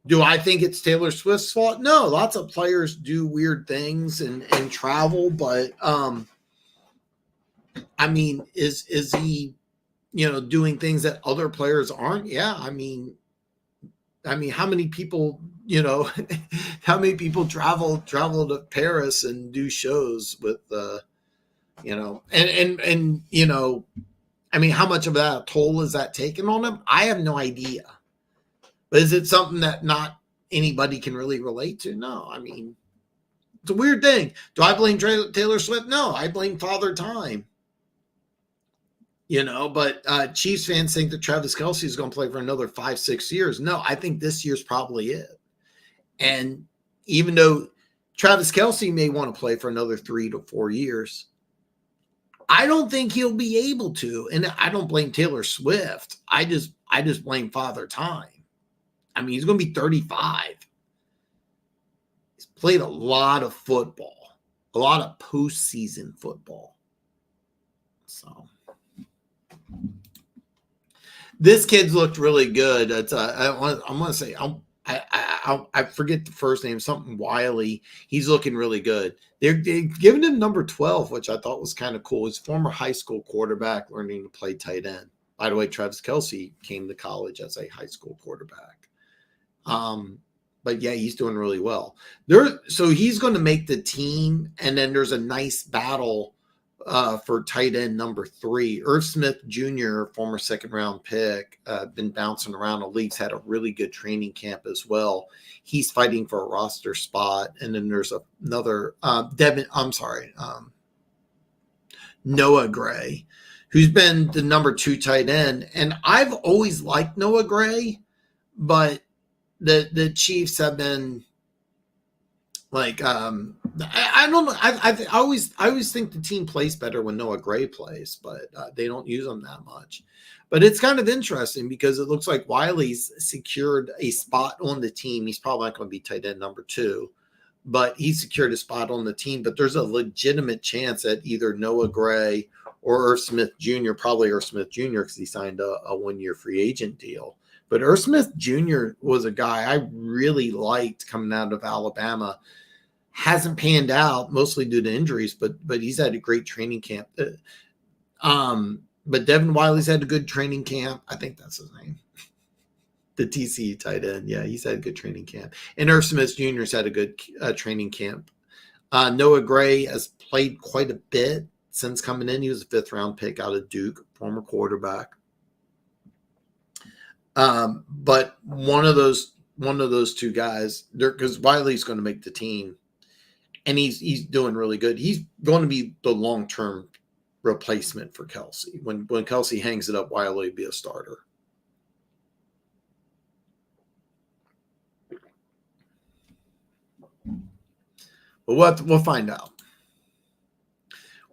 Do I think it's Taylor Swift's fault? No, lots of players do weird things and travel, but I mean, is he, doing things that other players aren't? Yeah, I mean, I mean, how many people, you know, how many people travel to Paris and do shows with, you know, and you know, I mean, how much of that toll is that taken on them? I have no idea. But is it something that not anybody can really relate to? No, I mean, it's a weird thing. Do I blame Taylor Swift? No, I blame Father Time. You know, but Chiefs fans think that Travis Kelce is going to play for another 5-6 years. No, I think this year's probably it. And even though Travis Kelce may want to play for another 3 to 4 years, I don't think he'll be able to. And I don't blame Taylor Swift. I just blame Father Time. I mean, he's going to be 35. He's played a lot of football, a lot of postseason football. So this kid's looked really good. It's I'm going to say I forget the first name, something Wiley. He's looking really good. They're giving him number 12, which I thought was kind of cool. His former high school quarterback learning to play tight end. By the way, Travis Kelce came to college as a high school quarterback. But yeah, he's doing really well. So he's going to make the team, and then there's a nice battle for tight end number 3. Irv Smith Jr., former second-round pick, been bouncing around the leagues, had a really good training camp as well. He's fighting for a roster spot. And then there's another Noah Gray, who's been the number 2 tight end. And I've always liked Noah Gray, but the Chiefs have been like, I don't know. I always think the team plays better when Noah Gray plays, but they don't use him that much. But it's kind of interesting because it looks like Wiley's secured a spot on the team. He's probably not going to be tight end number 2, but he secured a spot on the team. But there's a legitimate chance that either Noah Gray or Irv Smith Jr., probably Irv Smith Jr., because he signed a 1-year free agent deal. But Irv Smith Jr. was a guy I really liked coming out of Alabama. Hasn't panned out, mostly due to injuries, but he's had a great training camp. But Devin Wiley's had a good training camp. I think that's his name. The TCU tight end. Yeah, he's had a good training camp. And Irv Smith Jr.'s had a good training camp. Noah Gray has played quite a bit since coming in. He was a 5th-round pick out of Duke, former quarterback. But one of those 2 guys, because Wiley's going to make the team, and he's doing really good. He's going to be the long-term replacement for Kelce. When Kelce hangs it up, Wiley will be a starter. But we'll find out.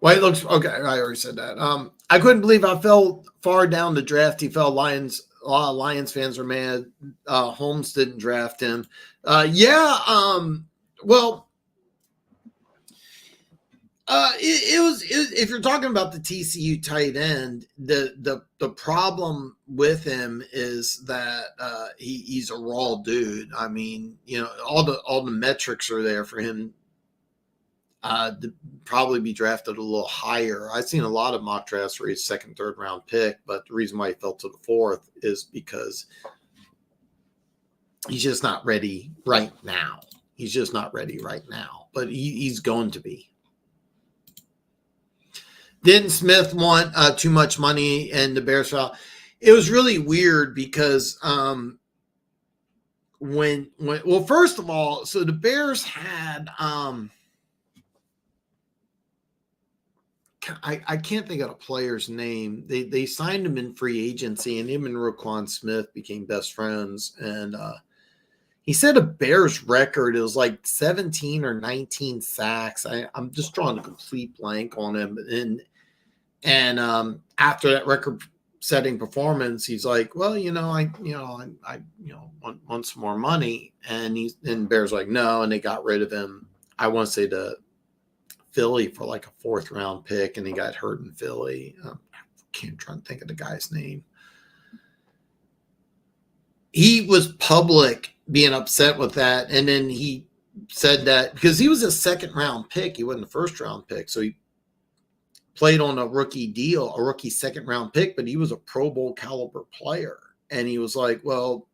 Well, it looks okay. I already said that. I couldn't believe I fell far down the draft. He fell. Lions. A lot of Lions fans are mad. Holmes didn't draft him. Well, it was. If you're talking about the TCU tight end, the problem with him is that he's a raw dude. I mean, you know, all the metrics are there for him to probably be drafted a little higher. I've seen a lot of mock drafts where he's 2nd, 3rd round pick, but the reason why he fell to the 4th is because he's just not ready right now. He's just not ready right now, but he's going to be. Didn't Smith want too much money, and the Bears fell? It was really weird because well, first of all, so the Bears had I can't think of a player's name. They signed him in free agency, and him and Roquan Smith became best friends. And he said a Bears record is like 17 or 19 sacks. I'm just drawing a complete blank on him. And after that record-setting performance, he's like, well, I want some more money. And Bears like, no, and they got rid of him. I want to say to Philly for like a 4th round pick, and he got hurt in Philly. I can't try to think of the guy's name. He was public being upset with that, and then he said that because he was a 2nd round pick, he wasn't a 1st round pick, so he played on a rookie deal, a rookie 2nd round pick, but he was a Pro Bowl caliber player, and he was like, well,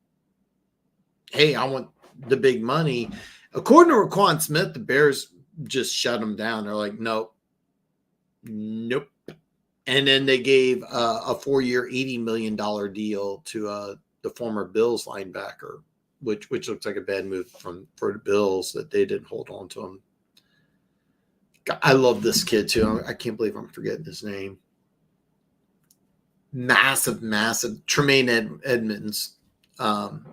hey, I want the big money. According to Raquan Smith, the Bears just shut him down. They're like, nope. And then they gave a 4-year, $80 million deal to the former Bills linebacker, which looks like a bad move for the Bills that they didn't hold on to him. I love this kid too. I can't believe I'm forgetting his name. Massive Tremaine Edmonds. And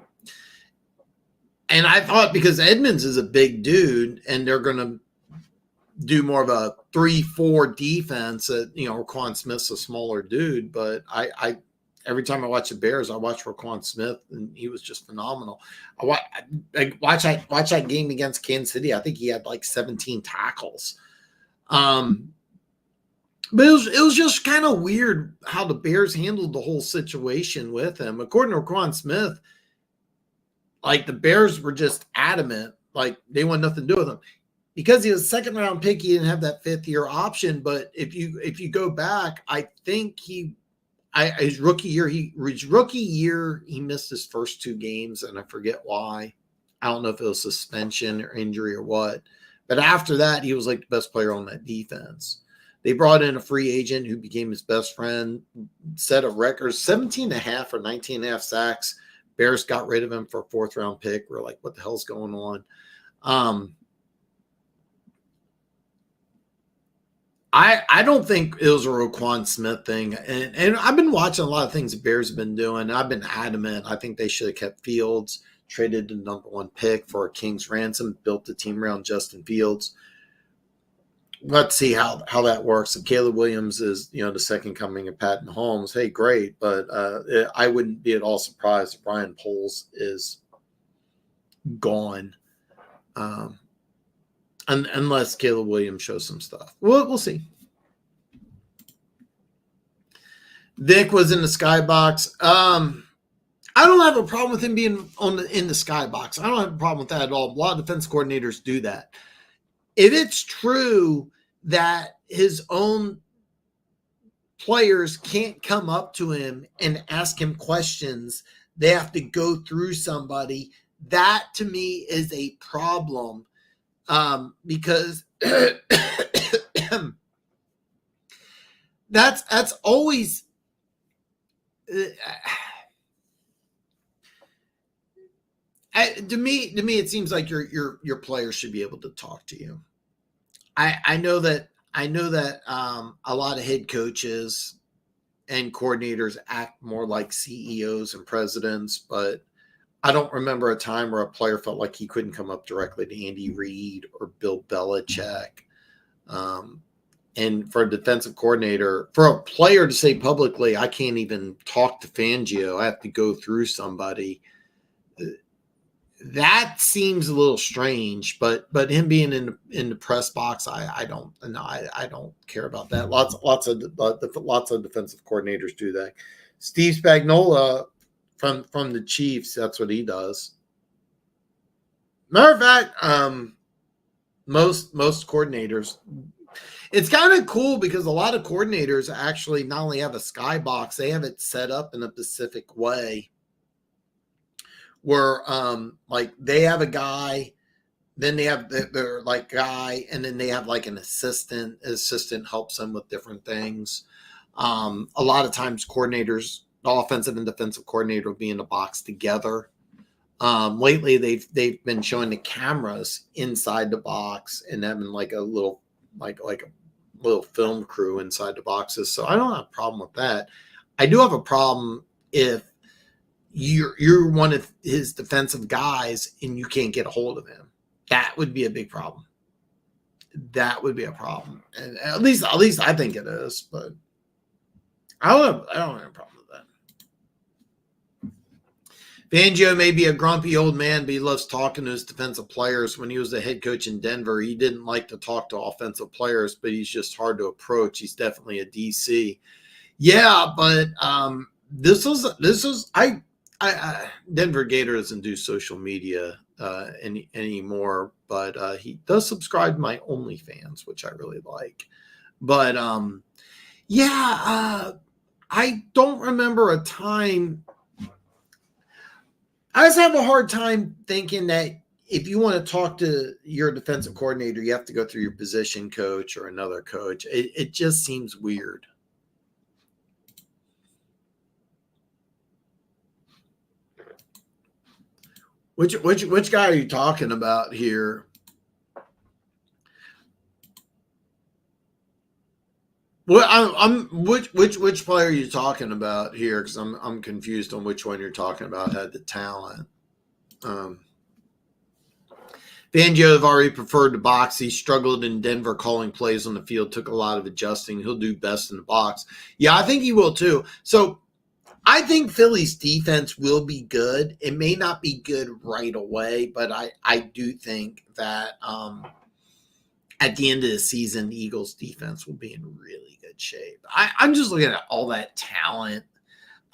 I thought because Edmonds is a big dude and they're going to do more of a 3-4 defense, Raquan Smith's a smaller dude, but I every time I watch the Bears, I watch Raquan Smith and he was just phenomenal. I watch that game against Kansas City. I think he had like 17 tackles. But it was just kind of weird how the Bears handled the whole situation with him. According to Raquan Smith, like the Bears were just adamant, like they want nothing to do with him. Because he was a second round pick, he didn't have that 5th-year option. But if you go back, I think his rookie year he missed his first 2 games, and I forget why. I don't know if it was suspension or injury or what. But after that, he was like the best player on that defense. They brought in a free agent who became his best friend, set a record, 17.5 or 19.5 sacks. Bears got rid of him for a 4th-round pick. We're like, what the hell's going on? I don't think it was a Roquan Smith thing. And I've been watching a lot of things the Bears have been doing. I've been adamant. I think they should have kept Fields, traded the number 1 pick for a king's ransom, built the team around Justin Fields. Let's see how that works. If Caleb Williams is, the second coming of Pat Mahomes, hey, great. But I wouldn't be at all surprised if Ryan Poles is gone. Unless Caleb Williams shows some stuff. We'll see. Vic was in the skybox. I don't have a problem with him being in the skybox. I don't have a problem with that at all. A lot of defense coordinators do that. If it's true that his own players can't come up to him and ask him questions, they have to go through somebody. That to me is a problem. Because that's always to me it seems like your players should be able to talk to you. I know that a lot of head coaches and coordinators act more like CEOs and presidents, but I don't remember a time where a player felt like he couldn't come up directly to Andy Reid or Bill Belichick. And for a defensive coordinator, for a player to say publicly, I can't even talk to Fangio, I have to go through somebody. That seems a little strange, but him being in the press box, I don't care about that. Lots of defensive coordinators do that. Steve Spagnuolo from the Chiefs, that's what he does. Matter of fact, most coordinators, it's kind of cool because a lot of coordinators actually not only have a skybox, they have it set up in a specific way where like they have a guy, then they have their like guy, and then they have like an assistant. Assistant helps them with different things. A lot of times coordinators, the offensive and defensive coordinator will be in the box together. Lately they've been showing the cameras inside the box and having like a little like a little film crew inside the boxes. So I don't have a problem with that. I do have a problem if you're one of his defensive guys and you can't get a hold of him. That would be a big problem. That would be a problem. And at least I think it is, but I don't have a problem with that. Fangio may be a grumpy old man, but he loves talking to his defensive players. When he was the head coach in Denver, he didn't like to talk to offensive players, but he's just hard to approach. He's definitely a DC. Yeah, but this is Denver Gator doesn't do social media anymore, but he does subscribe to my OnlyFans, which I really like. But I don't remember a time. I just have a hard time thinking that if you want to talk to your defensive coordinator, you have to go through your position coach or another coach. It just seems weird. Which guy are you talking about here? Well, I'm which player are you talking about here? Because I'm confused on which one you're talking about had the talent. Fangio have already preferred the box. He struggled in Denver calling plays on the field, took a lot of adjusting. He'll do best in the box. Yeah, I think he will too. So I think Philly's defense will be good. It may not be good right away, but I do think that at the end of the season, the Eagles defense will be in really good shape. I'm just looking at all that talent.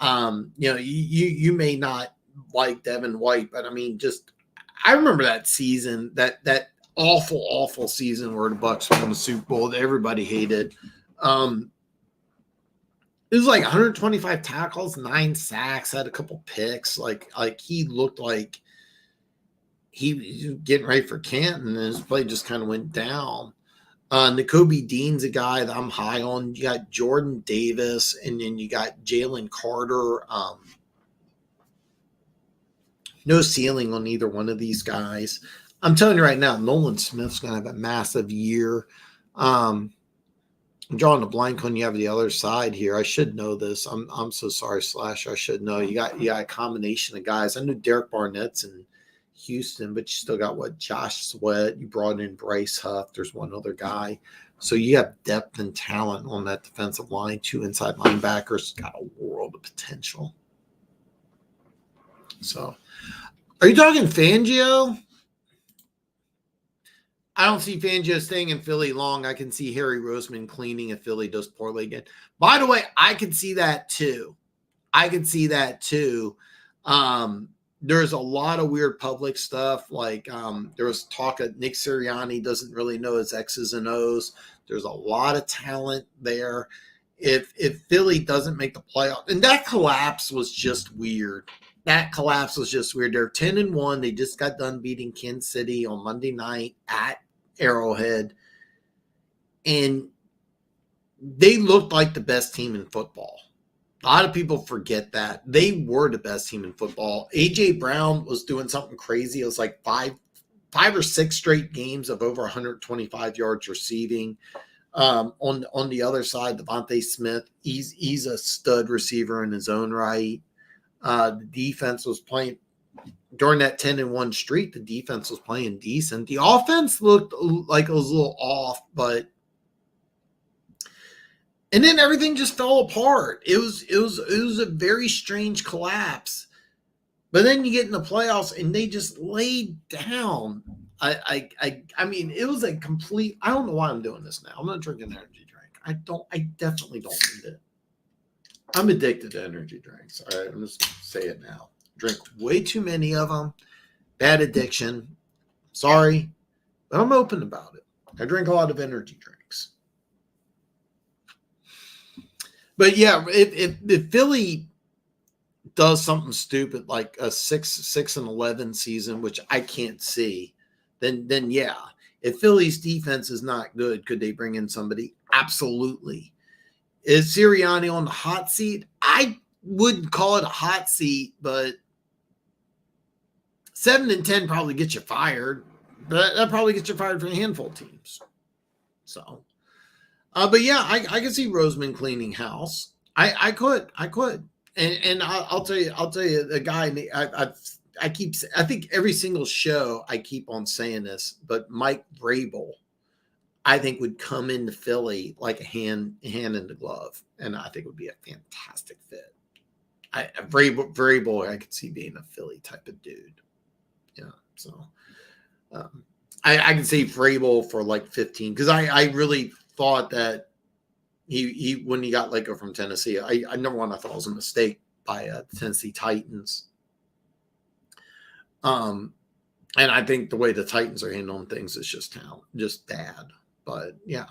You may not like Devin White, but I mean, just I remember that season, that awful season where the Bucs won the Super Bowl that everybody hated. It was like 125 tackles, 9 sacks, had a couple picks. Like he looked like he was getting ready for Canton, and his play just kind of went down. N'Kobe Dean's a guy that I'm high on. You got Jordan Davis, and then you got Jalen Carter. No ceiling on either one of these guys. I'm telling you right now, Nolan Smith's going to have a massive year. I'm drawing a blank on you have the other side here. I should know this. I'm so sorry, Slash. I should know. You got a combination of guys. I knew Derek Barnett's in Houston, but you still got Josh Sweat. You brought in Bryce Huff. There's one other guy. So you have depth and talent on that defensive line. 2 inside linebackers. Got a world of potential. So, are you talking Fangio? I don't see Fangio staying in Philly long. I can see Harry Roseman cleaning if Philly does poorly again. By the way, I could see that too. There's a lot of weird public stuff. Like there was talk of Nick Sirianni doesn't really know his X's and O's. There's a lot of talent there. If Philly doesn't make the playoff, and that collapse was just weird. They're 10-1. They just got done beating Kansas City on Monday night at Arrowhead. And they looked like the best team in football. A lot of people forget that. They were the best team in football. A.J. Brown was doing something crazy. It was like five or six straight games of over 125 yards receiving. On the other side, Devontae Smith, he's a stud receiver in his own right. The defense was playing during that 10-1 streak. The defense was playing decent. The offense looked like it was a little off, and then everything just fell apart. It was a very strange collapse. But then you get in the playoffs and they just laid down. I mean, it was a complete. I don't know why I'm doing this now. I'm not drinking an energy drink. I definitely don't need it. I'm addicted to energy drinks. All right, I'm just going to say it now. Drink way too many of them. Bad addiction. Sorry, but I'm open about it. I drink a lot of energy drinks. But yeah, if Philly does something stupid like a 6-11 season, which I can't see, then yeah. If Philly's defense is not good, could they bring in somebody? Absolutely. Is Sirianni on the hot seat? I wouldn't call it a hot seat, but 7-10 probably gets you fired. But that probably gets you fired for a handful of teams. So, but yeah, I can see Roseman cleaning house. I could, and I'll tell you, the guy I think every single show I keep on saying this, but Mike Vrabel, I think would come into Philly like a hand in the glove, and I think it would be a fantastic fit. Vrabel, I could see being a Philly type of dude. Yeah, so I can see Vrabel for like 15 because I really thought that he when he got let go from Tennessee, I number one I thought it was a mistake by the Tennessee Titans. And I think the way the Titans are handling things is just bad. But yeah.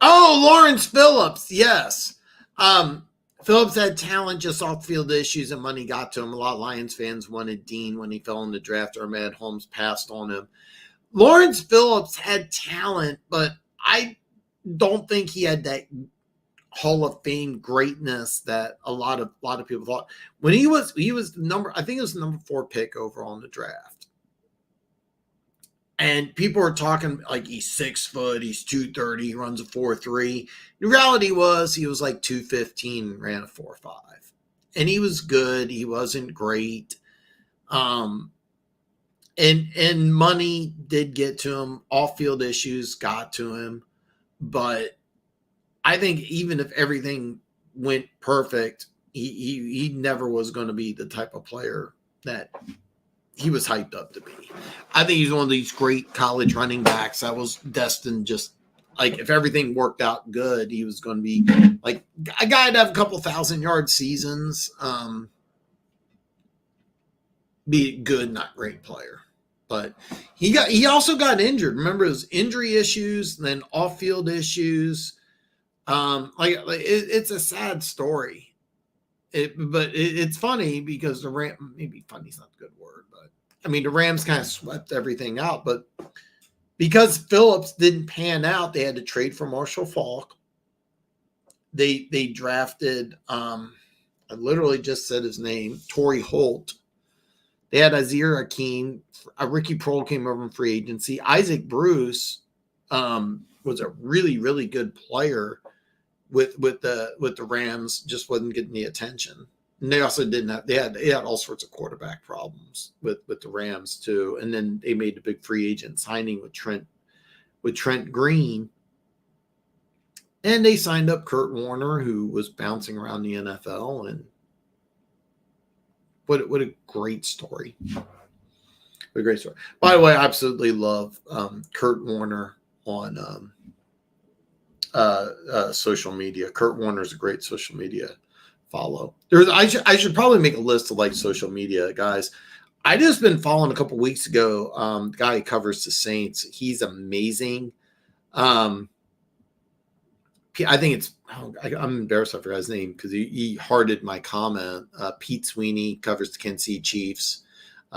Oh, Lawrence Phillips, yes. Phillips had talent, just off-field issues, and money got to him. A lot of Lions fans wanted Dean when he fell in the draft, or Matt Holmes passed on him. Lawrence Phillips had talent, but I don't think he had that Hall of Fame greatness that a lot of people thought. When he was I think it was the number 4 pick overall in the draft. And people were talking like he's 6 foot, he's 230, he runs a 4.3. The reality was he was like 215 and ran a 4.5. And he was good. He wasn't great. And money did get to him. Off-field issues got to him. But I think even if everything went perfect, he never was going to be the type of player that he was hyped up to be. I think he's one of these great college running backs that was destined, just like if everything worked out good, he was going to be like a guy to have a couple 1,000-yard seasons, be a good, not great player. But he also got injured. Remember his injury issues, and then off-field issues. It's a sad story. But it's funny because the Rams, maybe funny's not a good word, but I mean, the Rams kind of swept everything out. But because Phillips didn't pan out, they had to trade for Marshall Faulk. They drafted, I literally just said his name, Torrey Holt. They had Azir Hakeem. Ricky Prohl came over in free agency. Isaac Bruce was a really, really good player with the Rams, just wasn't getting the attention. And they also didn't have they had all sorts of quarterback problems with the Rams too. And then they made the big free agent signing with Trent Green. And they signed up Kurt Warner, who was bouncing around the NFL. And what a great story. What a great story. By the way, I absolutely love Kurt Warner on social media. Kurt Warner is a great social media follow. I should probably make a list of like social media guys. I just been following a couple weeks ago. The guy who covers the Saints. He's amazing. I think I'm embarrassed I forgot his name because he hearted my comment. Pete Sweeney covers the Kansas City Chiefs.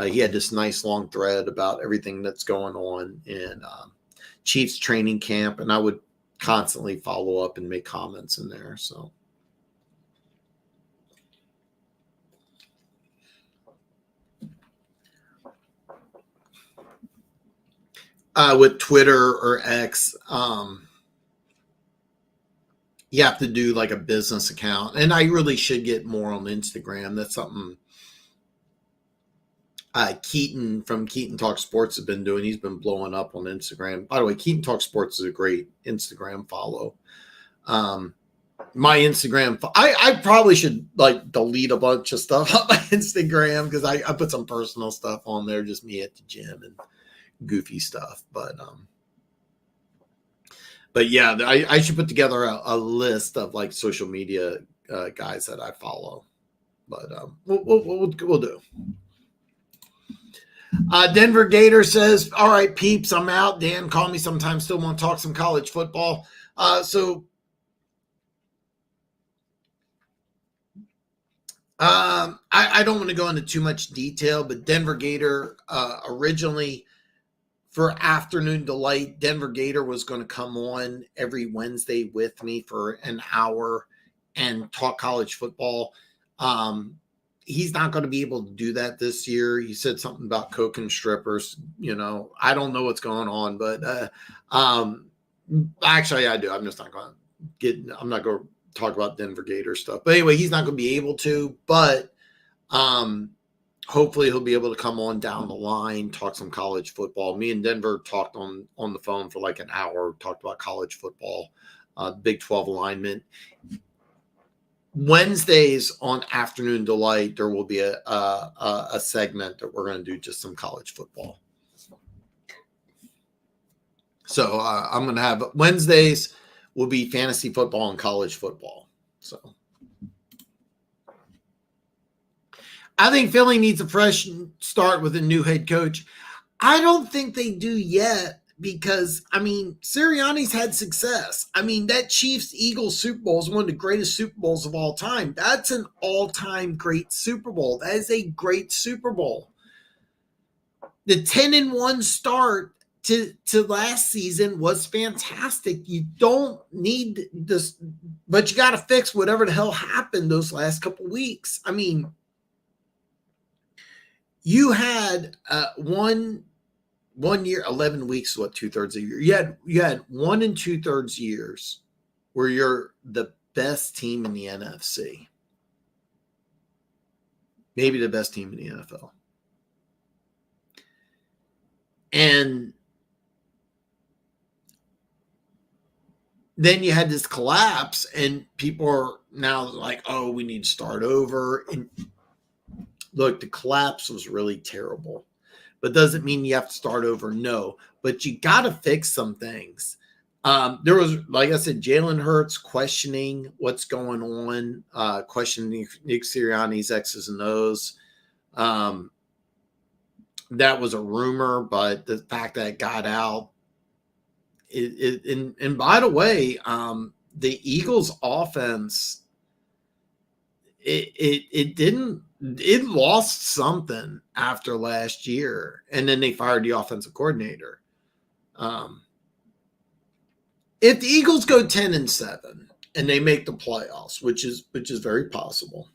He had this nice long thread about everything that's going on in Chiefs training camp, and I would constantly follow up and make comments in there. So with Twitter or X, you have to do like a business account, and I really should get more on Instagram. That's something Keaton from Keaton Talk Sports has been doing. He's been blowing up on Instagram. By the way, Keaton Talk Sports is a great Instagram follow. My Instagram, I probably should like delete a bunch of stuff on my Instagram because I put some personal stuff on there, just me at the gym and goofy stuff. But yeah, I should put together a list of like social media guys that I follow. But we'll do. Denver Gator says, all right, peeps, I'm out. Dan, call me sometime. Still want to talk some college football. I don't want to go into too much detail, but Denver Gator originally for Afternoon Delight, Denver Gator was going to come on every Wednesday with me for an hour and talk college football. He's not going to be able to do that this year. He said something about coke and strippers. You know, I don't know what's going on, but actually I do. I'm just not going to I'm not going to talk about Denver Gator stuff. But anyway, he's not going to be able to, but hopefully he'll be able to come on down the line, talk some college football. Me and Denver talked on the phone for like an hour, talked about college football, Big 12 alignment. Wednesdays on Afternoon Delight, there will be a segment that we're going to do just some college football. So I'm going to have Wednesdays will be fantasy football and college football. So I think Philly needs a fresh start with a new head coach. I don't think they do yet, because, I mean, Sirianni's had success. I mean, that Chiefs-Eagles Super Bowl is one of the greatest Super Bowls of all time. That's an all-time great Super Bowl. That is a great Super Bowl. The 10-1 start to last season was fantastic. You don't need this, but you got to fix whatever the hell happened those last couple weeks. I mean, you had 1 year, 11 weeks, what, 2/3 a year. You had 1 2/3 years where you're the best team in the NFC. Maybe the best team in the NFL. And then you had this collapse, and people are now like, oh, we need to start over. And look, the collapse was really terrible. But doesn't mean you have to start over. No, but you got to fix some things. There was, like I said, Jalen Hurts questioning what's going on, questioning Nick Sirianni's X's and O's. That was a rumor, but the fact that it got out, and by the way, the Eagles offense, it lost something after last year, and then they fired the offensive coordinator. If the Eagles go 10-7 and they make the playoffs, which is very possible,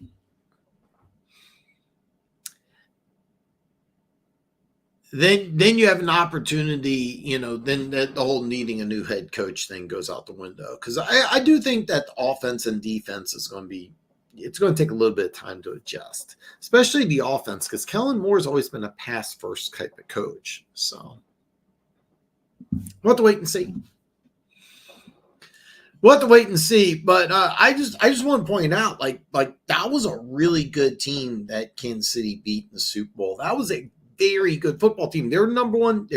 then you have an opportunity, then the whole needing a new head coach thing goes out the window. Because I do think that the offense and defense is going to be, it's going to take a little bit of time to adjust, especially the offense, because Kellen Moore has always been a pass-first type of coach. So we'll have to wait and see. We'll have to wait and see. But I just want to point out, like that was a really good team that Kansas City beat in the Super Bowl. That was a very good football team. They were number one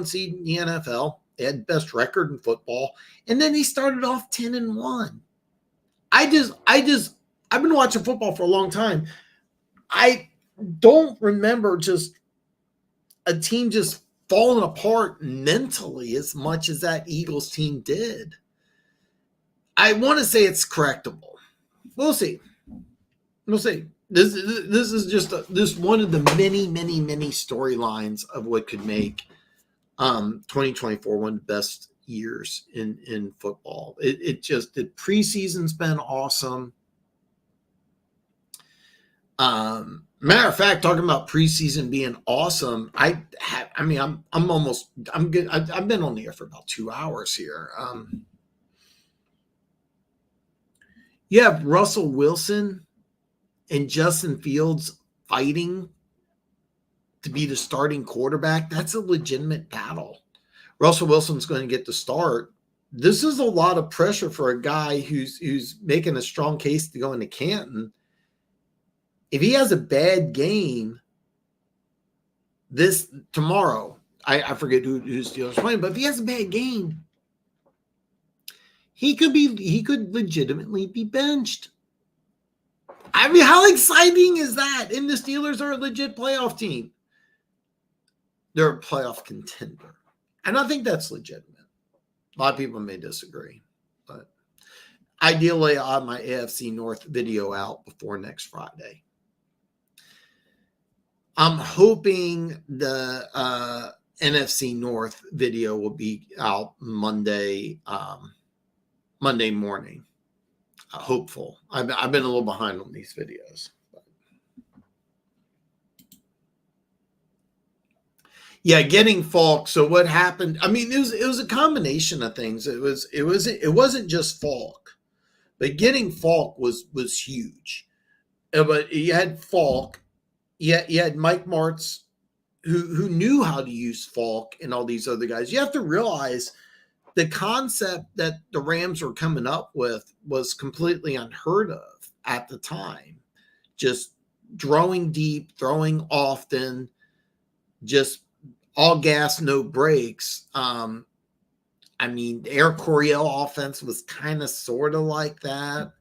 seed in the NFL. They had best record in football. And then they started off 10-1. I've been watching football for a long time. I don't remember just a team just falling apart mentally as much as that Eagles team did. I want to say it's correctable. We'll see. We'll see. This is just this one of the many storylines of what could make 2024 one of the best years in football. The preseason's been awesome. Matter of fact, talking about preseason being awesome, I'm good. I've been on the air for about 2 hours here. You have Russell Wilson and Justin Fields fighting to be the starting quarterback. That's a legitimate battle. Russell Wilson's going to get the start. This is a lot of pressure for a guy who's making a strong case to go into Canton. If he has a bad game this tomorrow, I forget who's Steelers playing, but if he has a bad game, he could legitimately be benched. I mean, how exciting is that? And the Steelers are a legit playoff team. They're a playoff contender. And I think that's legitimate. A lot of people may disagree. But ideally, I'll have my AFC North video out before next Friday. I'm hoping the NFC North video will be out Monday morning. Hopeful. I've been a little behind on these videos. Yeah, getting Falk. So what happened? I mean, it was a combination of things. It wasn't just Falk, but getting Falk was huge. But you had Falk. You had Mike Martz, who knew how to use Falk, and all these other guys. You have to realize the concept that the Rams were coming up with was completely unheard of at the time. Just throwing deep, throwing often, just all gas, no brakes. I mean, the Air Coryell offense was kind of sort of like that.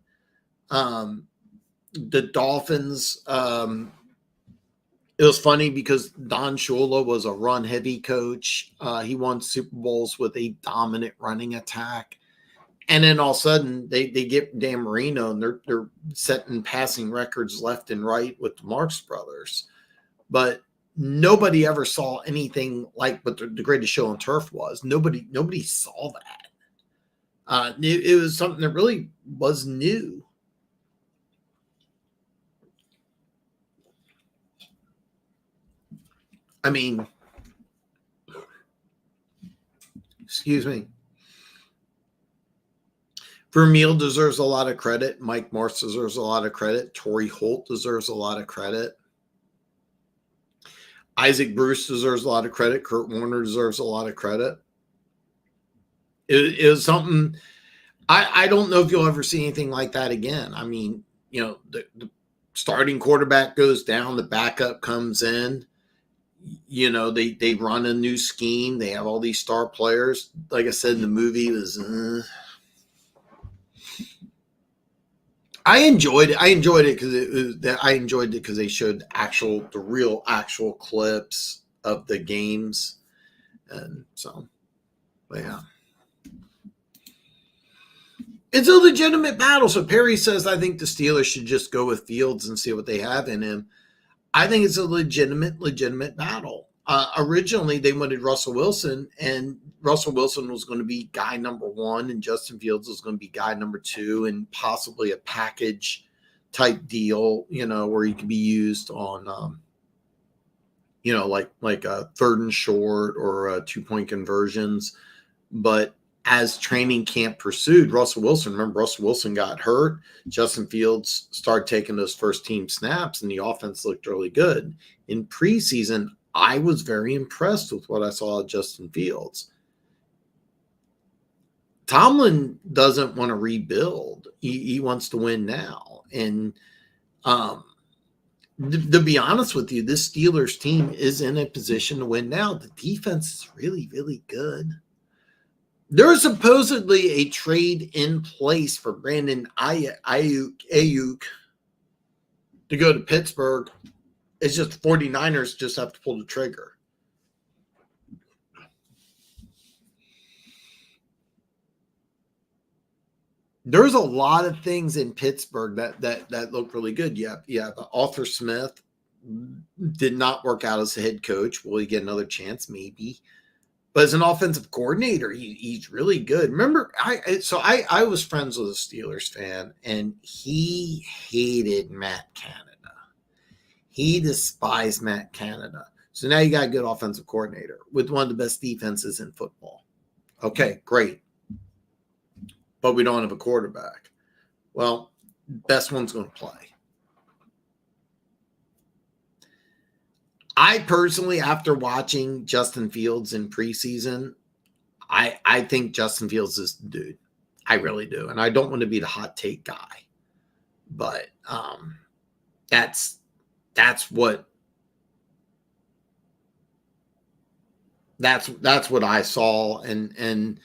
The Dolphins, It was funny because Don Shula was a run-heavy coach. He won Super Bowls with a dominant running attack. And then all of a sudden, they get Dan Marino, and they're setting passing records left and right with the Marx brothers. But nobody ever saw anything like what the greatest show on turf was. Nobody saw that. It was something that really was new. I mean, excuse me. Vermeil deserves a lot of credit. Mike Morse deserves a lot of credit. Torrey Holt deserves a lot of credit. Isaac Bruce deserves a lot of credit. Kurt Warner deserves a lot of credit. It is something I don't know if you'll ever see anything like that again. I mean, the starting quarterback goes down, the backup comes in. They run a new scheme. They have all these star players. Like I said in the movie, it was I enjoyed it. I enjoyed it because they showed the real clips of the games, and so, but yeah, it's a legitimate battle. So Perry says, I think the Steelers should just go with Fields and see what they have in him. I think it's a legitimate battle. Originally, they wanted Russell Wilson, and Russell Wilson was going to be guy number one, and Justin Fields was going to be guy number two, and possibly a package type deal, where he could be used on, like a third and short or 2-point conversions. But as training camp pursued, Russell Wilson got hurt. Justin Fields started taking those first team snaps, and the offense looked really good. In preseason, I was very impressed with what I saw of Justin Fields. Tomlin doesn't want to rebuild. He wants to win now. And to be honest with you, this Steelers team is in a position to win now. The defense is really, really good. There is supposedly a trade in place for Brandon Ayuk to go to Pittsburgh. It's just the 49ers just have to pull the trigger. There's a lot of things in Pittsburgh that look really good. Yeah. Arthur Smith did not work out as a head coach. Will he get another chance? Maybe. But as an offensive coordinator, he's really good. Remember, I was friends with a Steelers fan, and he hated Matt Canada. He despised Matt Canada. So now you got a good offensive coordinator with one of the best defenses in football. Okay, great. But we don't have a quarterback. Well, best one's going to play. I personally, after watching Justin Fields in preseason, I think Justin Fields is the dude. I really do. And I don't want to be the hot take guy. But that's what I saw. And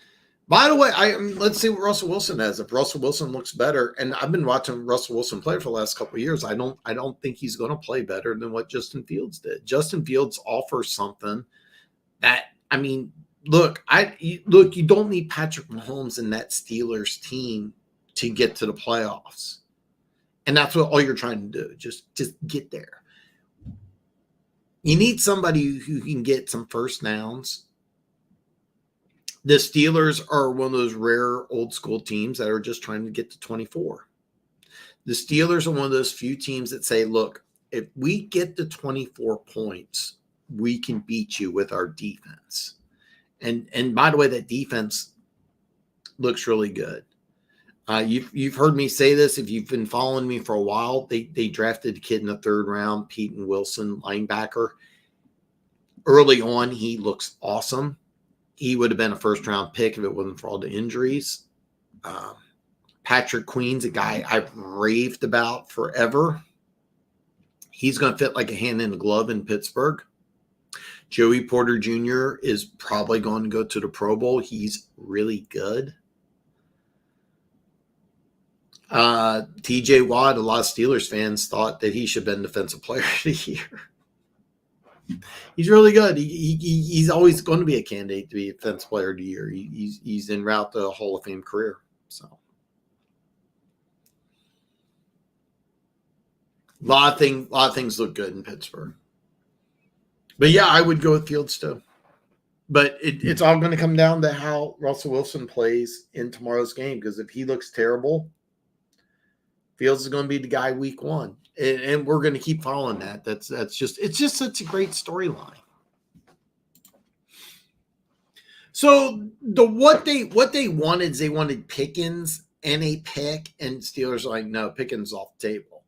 by the way, let's see what Russell Wilson has. If Russell Wilson looks better, and I've been watching Russell Wilson play for the last couple of years, I don't think he's going to play better than what Justin Fields did. Justin Fields offers something that, look, you don't need Patrick Mahomes in that Steelers team to get to the playoffs, and that's what all you're trying to do. Just get there. You need somebody who can get some first downs. The Steelers are one of those rare old school teams that are just trying to get to 24. The Steelers are one of those few teams that say, look, if we get to 24 points, we can beat you with our defense. And by the way, that defense looks really good. You've heard me say this. If you've been following me for a while, they drafted a kid in the third round, Peyton Wilson, linebacker. Early on, he looks awesome. He would have been a first-round pick if it wasn't for all the injuries. Patrick Queen's a guy I've raved about forever. He's going to fit like a hand in a glove in Pittsburgh. Joey Porter Jr. is probably going to go to the Pro Bowl. He's really good. TJ Watt, a lot of Steelers fans thought that he should have been Defensive Player of the Year. He's really good. He's always going to be a candidate to be Defensive Player of the Year. He's en route to a Hall of Fame career. So a lot of things look good in Pittsburgh. But yeah, I would go with Fields too. But it's all going to come down to how Russell Wilson plays in tomorrow's game, because if he looks terrible, Fields is going to be the guy week 1, and we're going to keep following that. It's just such a great storyline. So what they wanted is they wanted Pickens and a pick, and Steelers are like, no, Pickens off the table.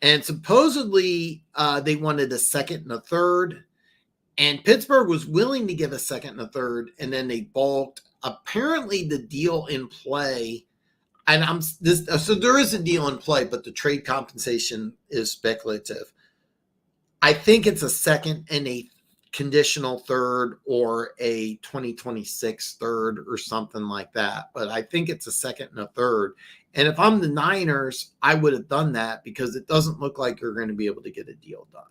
And supposedly they wanted a second and a third, and Pittsburgh was willing to give a second and a third, and then they balked. Apparently, the deal in play, and so there is a deal in play, but the trade compensation is speculative. I think it's a second and a conditional third, or a 2026 third, or something like that. But I think it's a second and a third. And if I'm the Niners, I would have done that, because it doesn't look like you're going to be able to get a deal done.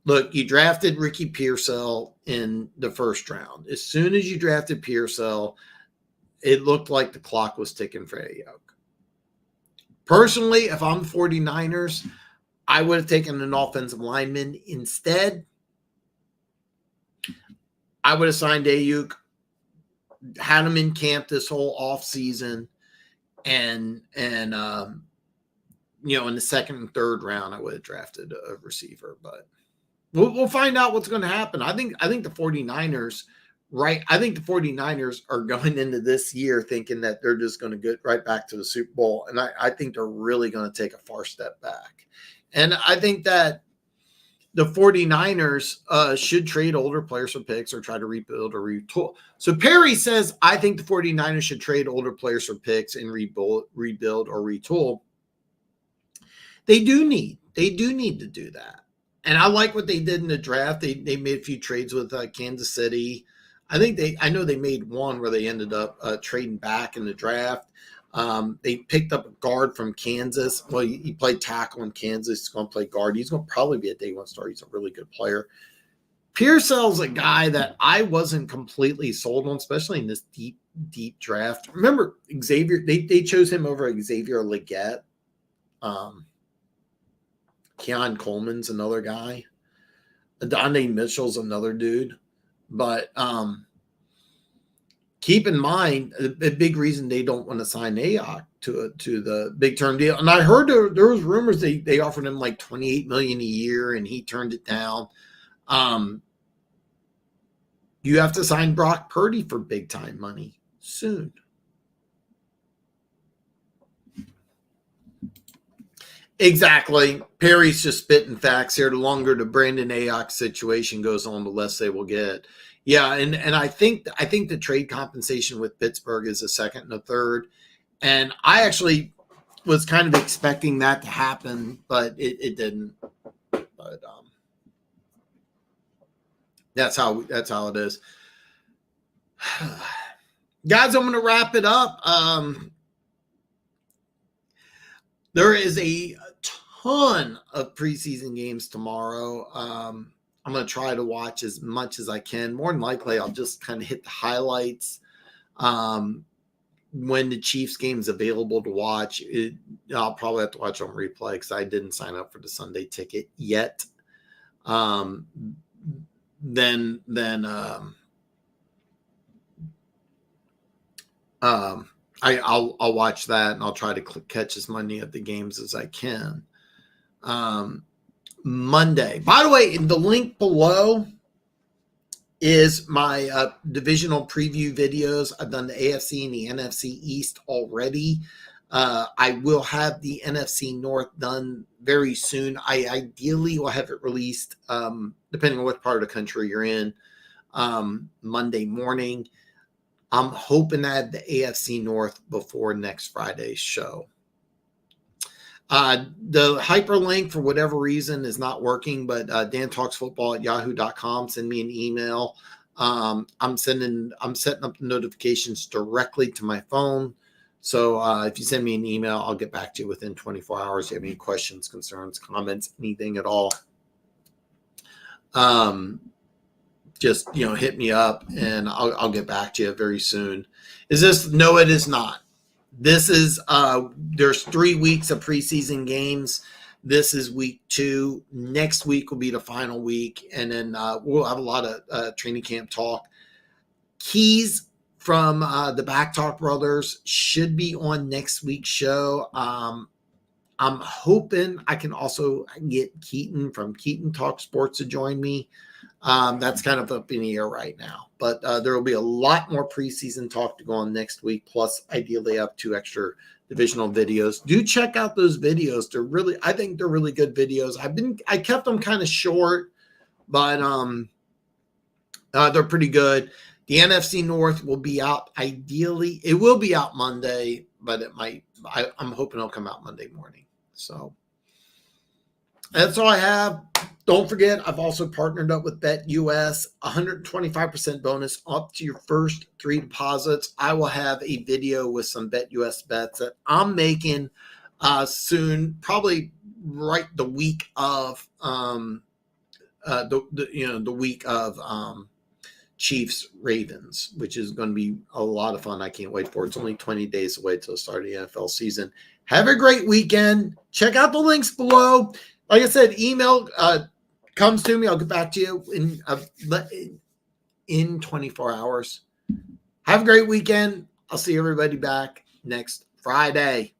Look, you drafted Ricky Pearsall in the first round. As soon as you drafted Pearsall, it looked like the clock was ticking for Ayuk. Personally, if I'm the 49ers, I would have taken an offensive lineman instead. I would have signed Ayuk, had him in camp this whole offseason, and in the second and third round, I would have drafted a receiver. But we'll find out what's going to happen. I think the 49ers, right? I think the 49ers are going into this year thinking that they're just going to get right back to the Super Bowl. And I think they're really going to take a far step back. And I think that the 49ers should trade older players for picks, or try to rebuild or retool. So Perry says, I think the 49ers should trade older players for picks and rebuild or retool. They do need to do that. And I like what they did in the draft. They made a few trades with Kansas City. I know they made one where they ended up trading back in the draft. They picked up a guard from Kansas. Well, he played tackle in Kansas. He's going to play guard. He's going to probably be a day one star. He's a really good player. Pearsall's a guy that I wasn't completely sold on, especially in this deep draft. Remember, Xavier, they chose him over Xavier Legette. Keon Coleman's another guy. Adonai Mitchell's another dude. But keep in mind, a big reason they don't want to sign Ayuk to the big term deal. And I heard there was rumors they offered him like $28 million a year, and he turned it down. You have to sign Brock Purdy for big time money soon. Exactly. Perry's just spitting facts here. The longer the Brandon Ayuk situation goes on, the less they will get. Yeah, and I think the trade compensation with Pittsburgh is a second and a third. And I actually was kind of expecting that to happen, but it didn't. But that's how it is. Guys, I'm going to wrap it up. There is a ton of preseason games tomorrow. I'm going to try to watch as much as I can. More than likely, I'll just kind of hit the highlights. When the Chiefs game is available to watch, I'll probably have to watch on replay, because I didn't sign up for the Sunday ticket yet. I'll watch that, and I'll try to catch as many of the games as I can. Monday. By the way, in the link below is my divisional preview videos. I've done the AFC and the NFC East already. I will have the NFC North done very soon. I ideally will have it released, depending on what part of the country you're in, Monday morning. I'm hoping to have the AFC North before next Friday's show. The hyperlink, for whatever reason, is not working, but dantalksfootball@yahoo.com. Send me an email. I'm setting up notifications directly to my phone. So if you send me an email, I'll get back to you within 24 hours. If you have any questions, concerns, comments, anything at all. Just hit me up and I'll get back to you very soon. Is this? No, it is not. This is there's 3 weeks of preseason games. This is week 2. Next week will be the final week, and then we'll have a lot of training camp talk. Keys from the Back Talk brothers should be on next week's show. I'm hoping I can also get Keaton from Keaton Talk Sports to join me. That's kind of up in the air right now, but there will be a lot more preseason talk to go on next week. Plus, ideally, have 2 extra divisional videos. Do check out those videos. I think they're really good videos. I kept them kind of short, but they're pretty good. The NFC North will be out. Ideally, it will be out Monday, but I'm hoping it'll come out Monday morning. So that's all I have. Don't forget, I've also partnered up with BetUS, 125% bonus up to your first 3 deposits. I will have a video with some BetUS bets that I'm making soon, probably right the week of the week of Chiefs Ravens, which is going to be a lot of fun. I can't wait for it. It's only 20 days away till the start of the NFL season. Have a great weekend. Check out the links below. Like I said, email comes to me. I'll get back to you in 24 hours. Have a great weekend. I'll see everybody back next Friday.